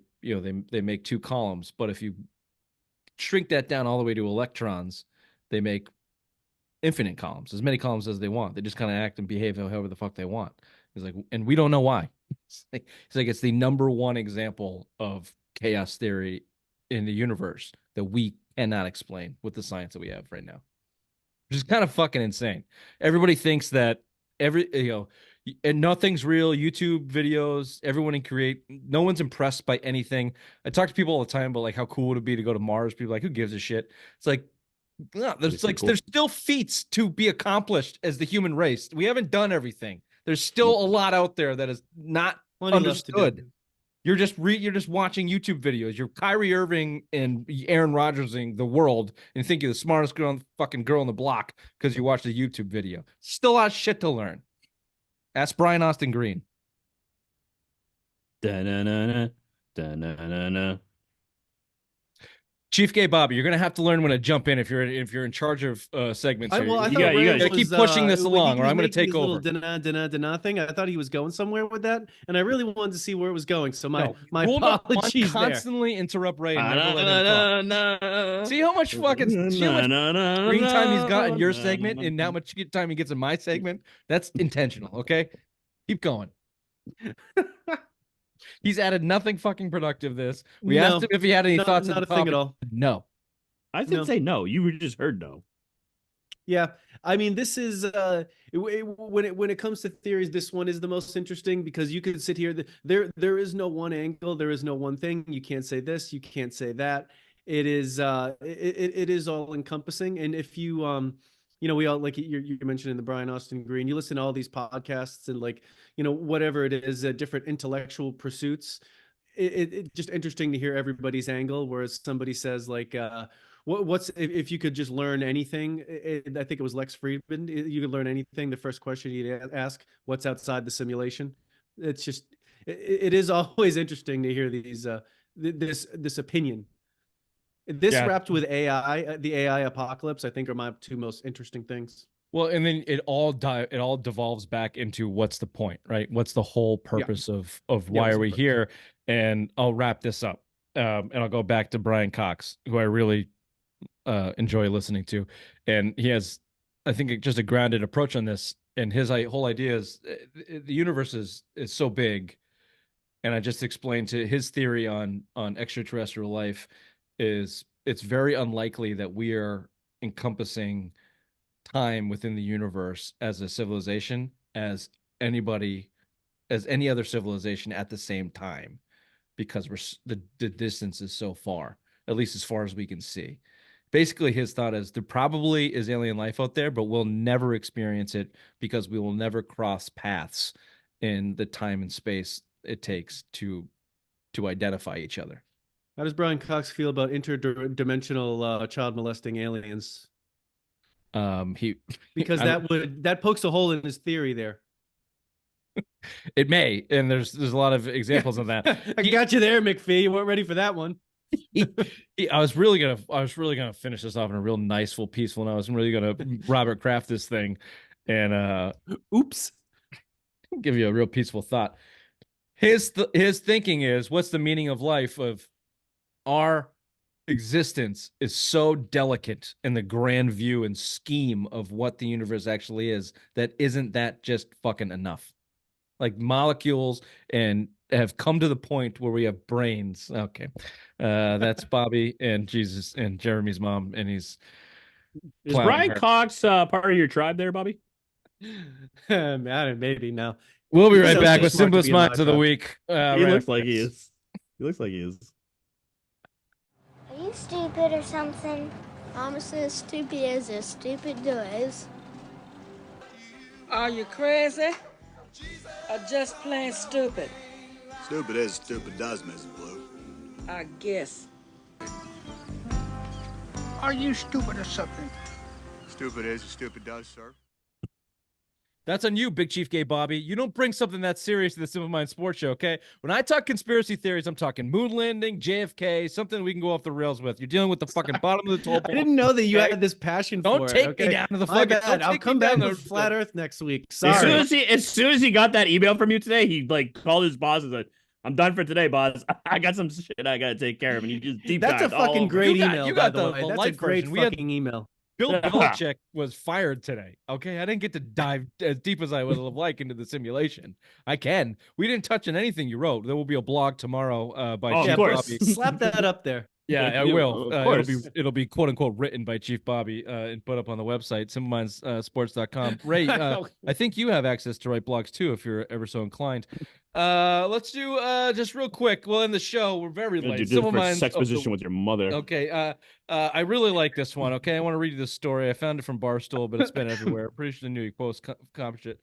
make two columns. But if you shrink that down all the way to electrons, they make infinite columns, as many columns as they want. They just kind of act and behave however the fuck they want. He's like, and we don't know why. He's like, it's the number one example of chaos theory in the universe that we cannot explain with the science that we have right now, which is kind of fucking insane. Everybody thinks that and nothing's real. YouTube videos, everyone can create. No one's impressed by anything. I talk to people all the time about like how cool would it be to go to Mars. People are like, who gives a shit? It's like, no, there's still feats to be accomplished as the human race. We haven't done everything. There's still a lot out there that is not understood. You're just watching YouTube videos. You're Kyrie Irving and Aaron Rodgersing the world and think you're the smartest fucking girl on the block because you watched a YouTube video. Still a lot of shit to learn. Ask Brian Austin Green. Da-na-na-na, da-na-na-na. Chief Gay Bobby, you're gonna have to learn when to jump in if you're in charge of segments. You gotta keep pushing this along, or I'm gonna take over. Little thing. I thought he was going somewhere with that, and I really wanted to see where it was going. So my apologies. Constantly interrupt Ray and never let him talk. See how much fucking screen time he's got in your segment, and how much time he gets in my segment. That's intentional. Okay, keep going. He's added nothing fucking productive. We asked him if he had any thoughts. Not a thing at all. No, I didn't say no. You just heard no. Yeah, I mean, this is when it comes to theories, this one is the most interesting because you could sit here. There is no one angle. There is no one thing. You can't say this. You can't say that. It is it is all encompassing. And if you we all like you mentioned in the Brian Austin Green, you listen to all these podcasts and like, whatever it is, different intellectual pursuits. It's just interesting to hear everybody's angle. Whereas somebody says like, what's if you could just learn anything? I think it was Lex Friedman. You could learn anything. The first question you'd ask, what's outside the simulation? It's just, it is always interesting to hear these, this opinion. This wrapped with AI, the AI apocalypse, I think are my two most interesting things. Well, and then it all devolves back into what's the point, right? What's the whole purpose of why are we here? And I'll wrap this up, and I'll go back to Brian Cox, who I really enjoy listening to, and he has, I think, just a grounded approach on this. And his whole idea is the universe is so big, and I just explained to his theory on extraterrestrial life is it's very unlikely that we are encompassing time within the universe as a civilization as any other civilization at the same time, because the distance is so far, at least as far as we can see. Basically, his thought is there probably is alien life out there, but we'll never experience it because we will never cross paths in the time and space it takes to identify each other. How does Brian Cox feel about interdimensional child molesting aliens? Because that pokes a hole in his theory there. It may, and there's a lot of examples of that. I got you there, McPhee. You weren't ready for that one. I was really gonna finish this off in a real nice, full, peaceful note. I was really gonna Robert Kraft this thing, and oops, give you a real peaceful thought. his thinking is, what's the meaning of life? Of our existence is so delicate in the grand view and scheme of what the universe actually is, that isn't that just fucking enough? Like molecules and have come to the point where we have brains. Okay. That's Bobby and Jesus and Jeremy's mom, and he's Is clowning Brian her. Cox part of your tribe there, Bobby? Maybe now. We'll be He right sounds back too with smart to Simplest be in my Minds of the tribe. Week. He Right looks after like he this. is. He looks like he is. Are you stupid or something? I'm as stupid as a stupid does. Are you crazy? Or just plain stupid? Stupid as stupid does, Mrs. Blue. I guess. Are you stupid or something? Stupid as stupid does, sir. That's on you, Big Chief Gay Bobby. You don't bring something that serious to the Simple Mind Sports Show, okay? When I talk conspiracy theories, I'm talking moon landing, JFK, something we can go off the rails with. You're dealing with the fucking bottom of the toll. I didn't know that you okay? had this passion Don't for it. take Okay? me down to the My fucking. bad. Don't I'll take come me down back the with Flat Earth next week. As Sorry. soon as he got that email from you today, he like called his boss and said, "I'm done for today, boss. I got some shit I gotta take care of." And he just deep That's a dived all fucking over. great You got- email, you by got the the way. That's a light great version. We had- fucking email. Bill Belichick was fired today. Okay, I didn't get to dive as deep as I would have liked into the simulation. I can. We didn't touch on anything you wrote. There will be a blog tomorrow by Oh, Chief of course. Bobby. Slap that up there. Yeah, I Yeah, will. of course. It'll be quote unquote written by Chief Bobby and put up on the website, simplemindssports.com. Ray, I think you have access to write blogs too if you're ever so inclined. Let's do just real quick. We'll end the show. We're very Yeah, late. dude, Simple different Minds sex of the- position with your mother. Okay. I really like this one. Okay, I want to read you this story. I found it from Barstool, but it's been everywhere. Pretty sure the New York Post accomplished it.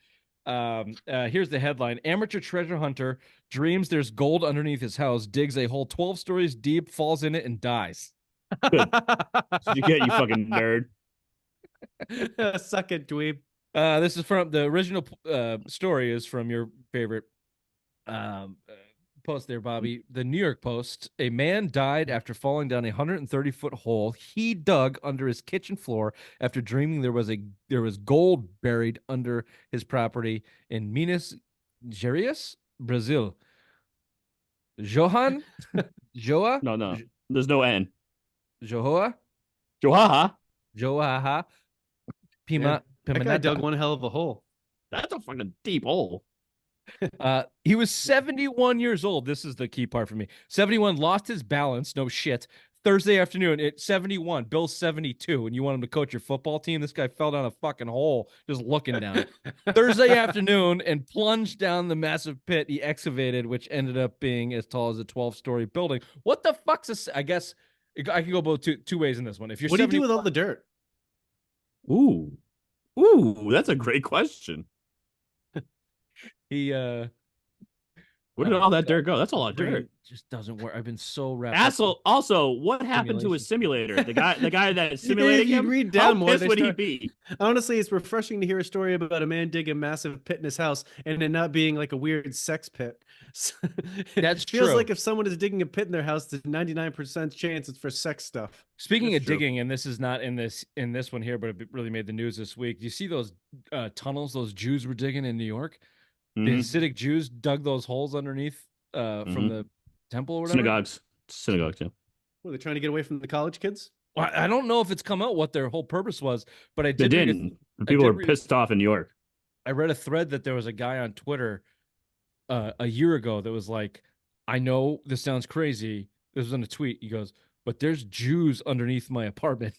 Here's the headline: Amateur treasure hunter dreams there's gold underneath his house, digs a hole 12 stories deep, falls in it, and dies. Did you get, you fucking nerd? Suck it, dweeb. This is from the original story is from your favorite post there, Bobby. The New York Post. A man died after falling down a 130-foot hole he dug under his kitchen floor after dreaming there was gold buried under his property in Minas Gerais, Brazil. Johan Joa No. There's no N. Joa Johaha. Joaha Pima That guy dug one hell of a hole. That's a fucking deep hole. He was 71 years old. This is the key part for me. 71, lost his balance. No shit. Thursday afternoon at 71. Bill's 72, and you want him to coach your football team? This guy fell down a fucking hole just looking down. Thursday afternoon and plunged down the massive pit he excavated, which ended up being as tall as a 12-story building. What the fuck's this? I guess I can go both two ways in this one. If you're What do you do 70 with all the dirt? Ooh, that's a great question. he Where did all that dirt go? That's a lot of brain dirt. just doesn't work. I've been so wrapped up. Also, what happened to his simulator? The guy that simulated If you him. read How down more, pissed they would he start- be? Honestly, it's refreshing to hear a story about a man digging a massive pit in his house and it not being like a weird sex pit. That's It feels true. like if someone is digging a pit in their house, there's 99% chance it's for sex stuff. Speaking That's of true. digging, and this is not in this one here, but it really made the news this week. Do you see those tunnels those Jews were digging in New York? The Mhm. Hasidic Jews dug those holes underneath from the temple or whatever. Synagogues, yeah. Were they trying to get away from the college kids? Well, I don't know if it's come out what their whole purpose was, but I They did. read a- didn't. People did were read- pissed off in New York. I read a thread that there was a guy on Twitter a year ago that was like, I know this sounds crazy. This was in a tweet. He goes, but there's Jews underneath my apartment.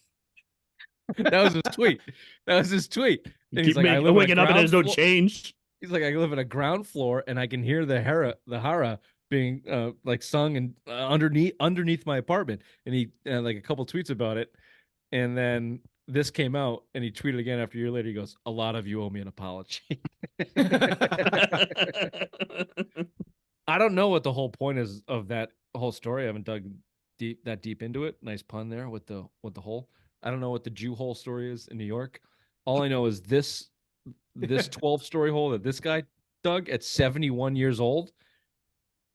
That was his tweet. And he's Keep like, I live on a waking up and ground there's no floor- change. He's like, I live in a ground floor and I can hear the hara being like sung and underneath my apartment. And he like a couple tweets about it. And then this came out and he tweeted again after a year later. He goes, a lot of you owe me an apology. I don't know what the whole point is of that whole story. I haven't dug that deep into it. Nice pun there with the hole. I don't know what the Jew hole story is in New York. All I know is this 12-story hole that this guy dug at 71 years old.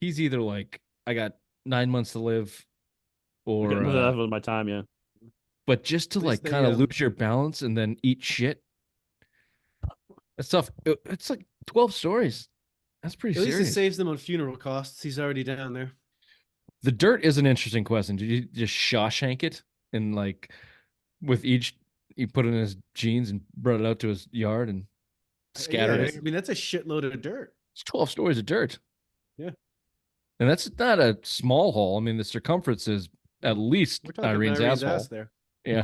He's either like, I got 9 months to live, or That was my time, yeah. but just to At like least they, kind of lose your balance and then eat shit. That's tough. It's like 12 stories. That's pretty At least serious. it saves them on funeral costs. He's already down there. The dirt is an interesting question. Did you just Shawshank it and like with each he put it in his jeans and brought it out to his yard and scattered Yeah, it? I mean, that's a shitload of dirt. It's 12 stories of dirt. Yeah. And that's not a small hole. I mean, the circumference is at least We're talking Irene's Irene's asshole. ass there. Yeah.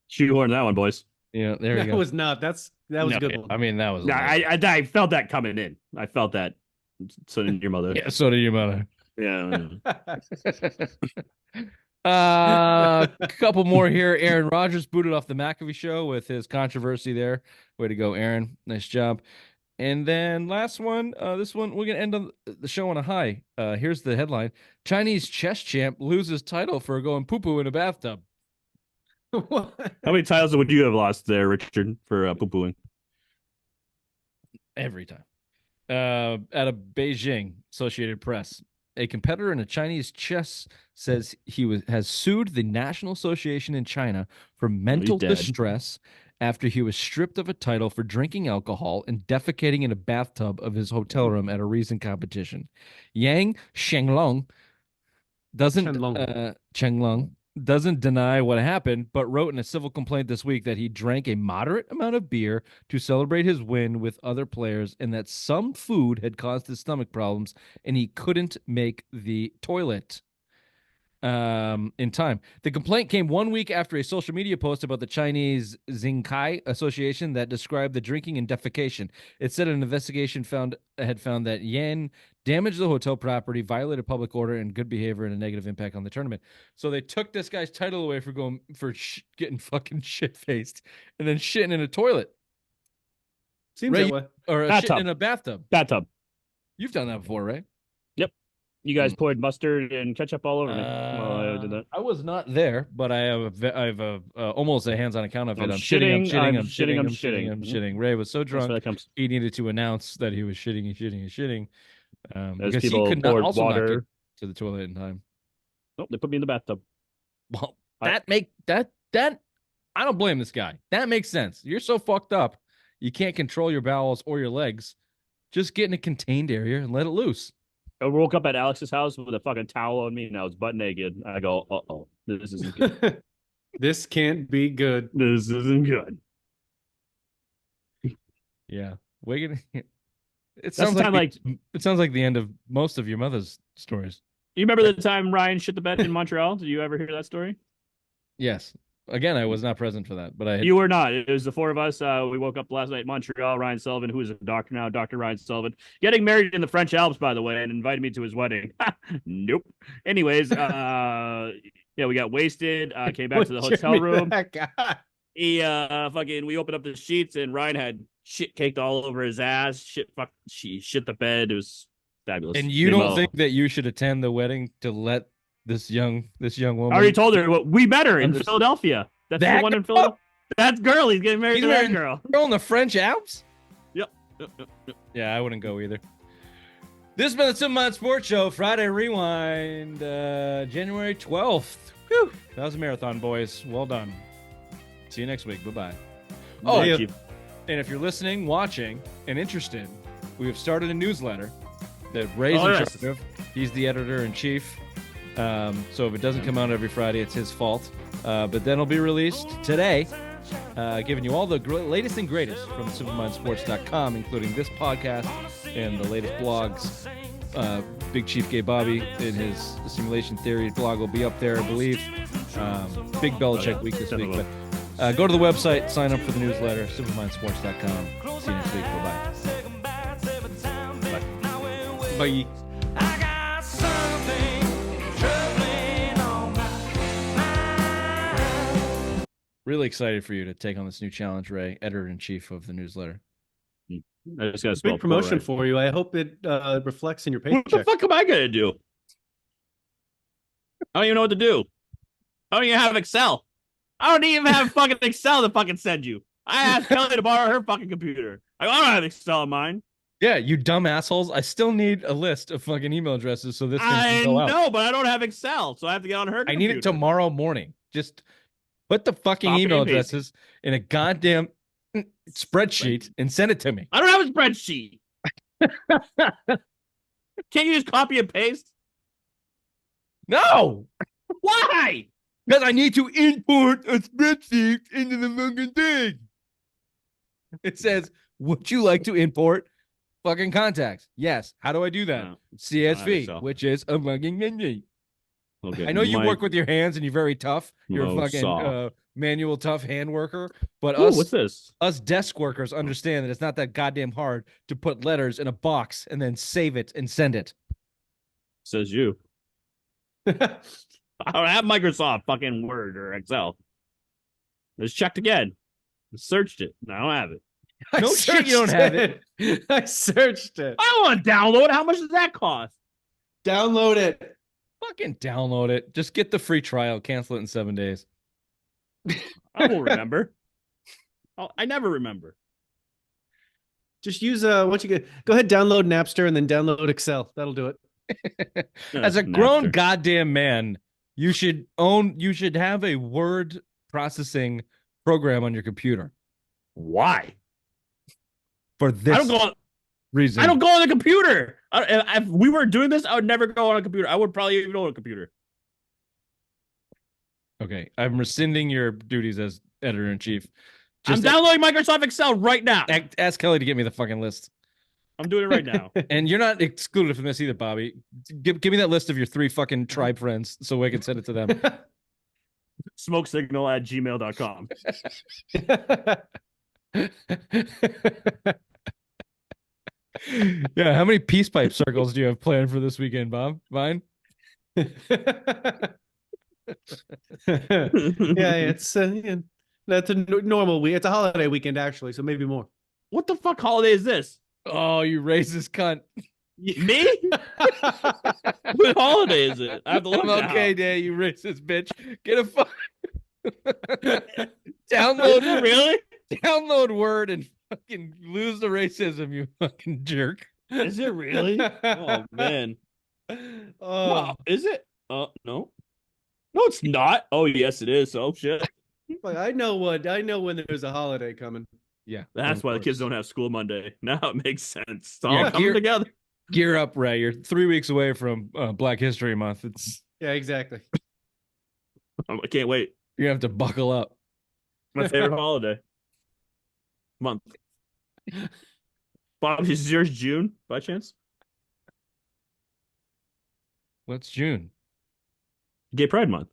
Shoehorn that one, boys. Yeah, there you That go. was not. That was a good one. I mean, that was. No, I felt that coming in. I felt that. So did your mother. Yeah, so did your mother. Yeah. A couple more here. Aaron Rodgers booted off the McAfee show with his controversy there. Way to go, Aaron. Nice job. And then last one, this one, we're going to end on the show on a high. Here's the headline. Chinese chess champ loses title for going poo-poo in a bathtub. What? How many titles would you have lost there, Richard, for poo-pooing? Every time. At a Beijing Associated Press, a competitor in a Chinese chess says has sued the National Association in China for mental distress after he was stripped of a title for drinking alcohol and defecating in a bathtub of his hotel room at a recent competition. Yang Shenglong doesn't deny what happened, but wrote in a civil complaint this week that he drank a moderate amount of beer to celebrate his win with other players and that some food had caused his stomach problems and he couldn't make the toilet in time. The complaint came 1 week after a social media post about the Chinese Xingkai Association that described the drinking and defecation. It said an investigation had found that Yan damaged the hotel property, violated public order and good behavior, and a negative impact on the tournament. So they took this guy's title away for getting fucking shit faced and then shitting in a toilet. Seems Ray, that way. or shitting in a bathtub. Bathtub. You've done that before, right? You guys poured mustard and ketchup all over me while I did that. I was not there, but I have almost a hands-on account of it. I'm I'm shitting. shitting. Ray was so That's where drunk that comes. he needed to announce that he was shitting. As Because he people could not poured also not water. get to the toilet in time. Nope, they put me in the bathtub. Well, that I don't blame this guy. That makes sense. You're so fucked up, you can't control your bowels or your legs. Just get in a contained area and let it loose. I woke up at Alex's house with a fucking towel on me and I was butt naked. I go, uh-oh, this isn't good. This can't be good. This isn't good. Yeah. Wigan. It That's sounds like it sounds like the end of most of your mother's stories. You remember the time Ryan shit the bed in Montreal? Did you ever hear that story? Yes. Again, I was not present for that, but I had... You were not. It was the four of us. We woke up last night in Montreal. Ryan Sullivan, who is a doctor now, Dr. Ryan Sullivan, getting married in the French Alps, by the way, and invited me to his wedding. Nope. Anyways, we got wasted. Came back to the hotel room. We opened up the sheets and Ryan had shit caked all over his ass. She shit the bed. It was fabulous. And you don't think that you should attend the wedding to let this young woman? I already told her. We met her in Philadelphia. That's that the one in Philadelphia. That's girl. He's getting married to that girl. Girl in the French Alps? Yep. Yeah, I wouldn't go either. This has been the Simple Mind Sports Show, Friday Rewind, January 12th. Whew. That was a marathon, boys. Well done. See you next week. Bye-bye. Oh, and if you're listening, watching, and interested, we have started a newsletter that Ray's in charge of. He's the editor-in-chief. So if it doesn't come out every Friday, it's his fault. But then it'll be released today, giving you all the latest and greatest from supermindsports.com, including this podcast and the latest blogs. Big Chief Gay Bobby in his simulation theory blog will be up there, I believe. Big Belichick week this week. But go to the website, sign up for the newsletter, supermindsports.com. See you next week. Bye-bye. Bye. Really excited for you to take on this new challenge, Ray, editor-in-chief of the newsletter. I just got a big promotion for you. I hope it reflects in your paycheck. What the fuck am I going to do? I don't even know what to do. I don't even have Excel. I don't even have fucking Excel to fucking send you. I asked Kelly to borrow her fucking computer. I don't have Excel on mine. Yeah, you dumb assholes. I still need a list of fucking email addresses so this thing can go out. I know, but I don't have Excel, so I have to get on her computer. I need it tomorrow morning. Just put the fucking email addresses in a goddamn spreadsheet and send it to me. I don't have a spreadsheet. Can't you just copy and paste? No, Why? because I need to import a spreadsheet into the fucking thing. It says, would you like to import fucking contacts? Yes. How do I do that? No, CSV, yourself. which is a fucking menu. Okay, I know you Mike- work with your hands and you're very tough. You're a No, fucking saw. manual tough hand worker. But Ooh, what's this? us desk workers understand that it's not that goddamn hard to put letters in a box and then save it and send it. Says you. I don't have Microsoft fucking Word or Excel. Just checked again. Searched it. I don't have it. No shit, you don't have it. I searched it. I don't want to download it. How much does that cost? Download it. Fucking download it. Just get the free trial. Cancel it in 7 days. I won't remember. I never remember. Just use what you get. Go ahead, download Napster and then download Excel. That'll do it. As a grown Napster. goddamn man, you should have a word processing program on your computer Why? for this I don't go on. reason. I don't go on the computer. If we were doing this, I would never go on a computer. I would probably even own a computer. Okay, I'm rescinding your duties as editor in chief. I'm downloading Microsoft Excel right now. Ask Kelly to get me the fucking list. I'm doing it right now. And you're not excluded from this either, Bobby. Give me that list of your 3 fucking tribe friends so I can send it to them. Smokesignal@gmail.com. Yeah, how many peace pipe circles do you have planned for this weekend, Bob? Mine? Yeah, it's that's a normal week. It's a holiday weekend actually, so maybe more. What the fuck holiday is this? Oh, you racist cunt. Me? What holiday is it? I have to look now. MLK Day, you racist bitch. Get a fuck. Download Really? download Word and fucking lose the racism, you fucking jerk. Is it really? Oh man. Oh, Is it? No. No, it's not. Oh yes, it is. Oh shit. like, I know when there's a holiday coming. Yeah. That's Of why the kids course. don't have school Monday. Now it makes sense. It's all Yeah, coming together. Gear up, Ray. You're 3 weeks away from Black History Month. Yeah, exactly. I can't wait. You're gonna have to buckle up. My favorite holiday month. Bob, is yours June by chance? What's June? Gay Pride Month.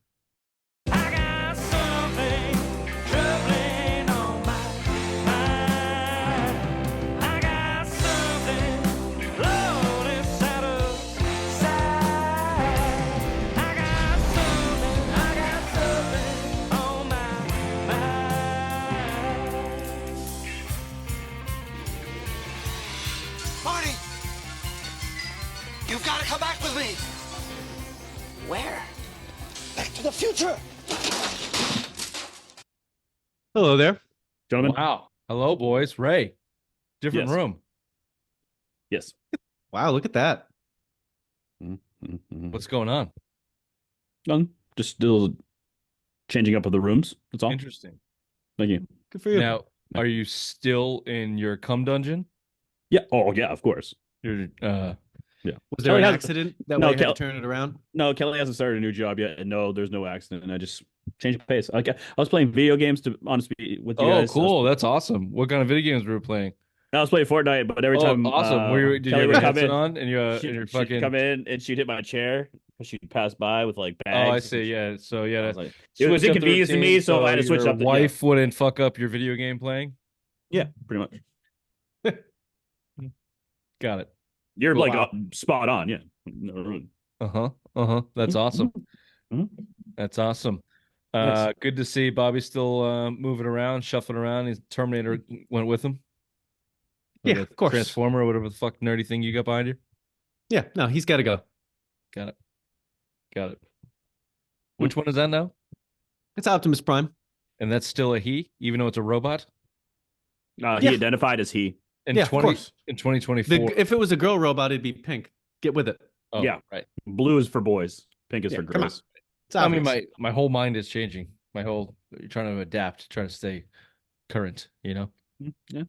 Marty! You've got to come back with me! Where? Back to the future! Hello there. Gentlemen? Wow. Hello, boys. Ray. Different Yes. room. Yes. Wow, look at that. What's going on? Just still changing up of the rooms. That's all. Interesting. Thank you. Good for you. Now, are you still in your cum dungeon? Yeah. Oh, yeah, of course. You're Was there Kelly an has- accident that No, way you had Kel- to turn it around? No, Kelly hasn't started a new job yet. And no, there's no accident. And I just changed pace. I was playing video games to honestly with you Oh, guys. cool. That's awesome. What kind of video games were you playing? I was playing Fortnite, but every time awesome. Did you Kelly have would a come headset in, on and you're she'd fucking come in and she'd hit my chair because she'd pass by with like bags. Oh, I see. Yeah. So I yeah, was like, it was switch up the inconvenience to me, routine so I had to switch your up. wife wouldn't fuck up your video game playing. Yeah, pretty much. Got it. You're like Wow. spot on. Yeah. No, That's awesome. Mhm. That's awesome. Nice. Good to see Bobby's still moving around, shuffling around. His Terminator went with him. Or Yeah, the of course. Transformer, or whatever the fuck nerdy thing you got behind you. Yeah, no, he's got to go. Got it. Which one is that now? It's Optimus Prime. And that's still a he, even though it's a robot. He Yeah. identified as he. In Yeah, of course. in 2024. If it was a girl robot, it'd be pink. Get with it. Oh, yeah. right. Blue is for boys. Pink is Yeah, for come on. girls. It's I mean, obvious. my whole mind is changing. You're trying to adapt, trying to stay current. You know. Yeah,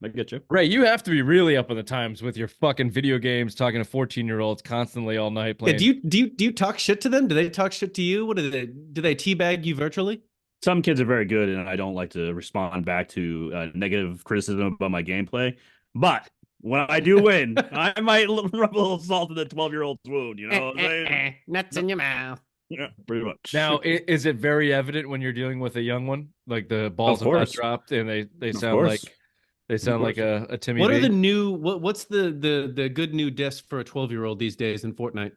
I get you. Ray, you have to be really up on the times with your fucking video games, talking to 14-year-olds constantly all night playing. Yeah, do you talk shit to them? Do they talk shit to you? What do they teabag you virtually? Some kids are very good, and I don't like to respond back to negative criticism about my gameplay. But when I do win, I might rub a little salt in the 12-year-old's wound. You know what I'm saying? Nuts in your mouth. Yeah, pretty much. Now, is it very evident when you're dealing with a young one, like the balls have not dropped and they sound like a Timmy? What B? are the new what's the good new disc for a 12-year-old these days in Fortnite?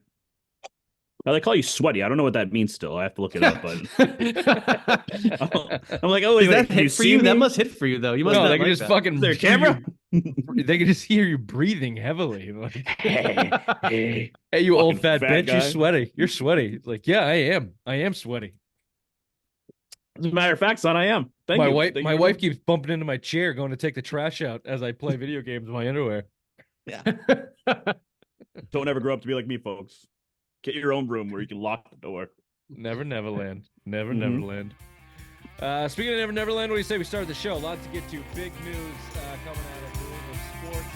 Now, they call you sweaty. I don't know what that means still. I have to look it up. But I'm like, oh, is that hit for you? Me? That must hit for you though. You must. No, not they can like just that. fucking. Is there a camera? They can just hear you breathing heavily. Like, hey, hey, you old fat bitch, guy. you're sweaty. You're sweaty. Like, yeah, I am. I am sweaty. As a matter of fact, son, I am. Thank my you. wife, Thank my you. wife keeps bumping into my chair, going to take the trash out as I play video games in my underwear. Yeah. Don't ever grow up to be like me, folks. Get your own room where you can lock the door. Never Neverland. Neverland. Speaking of Neverland, what do you say we start the show? Lots to get to. Big news coming out of New England sports.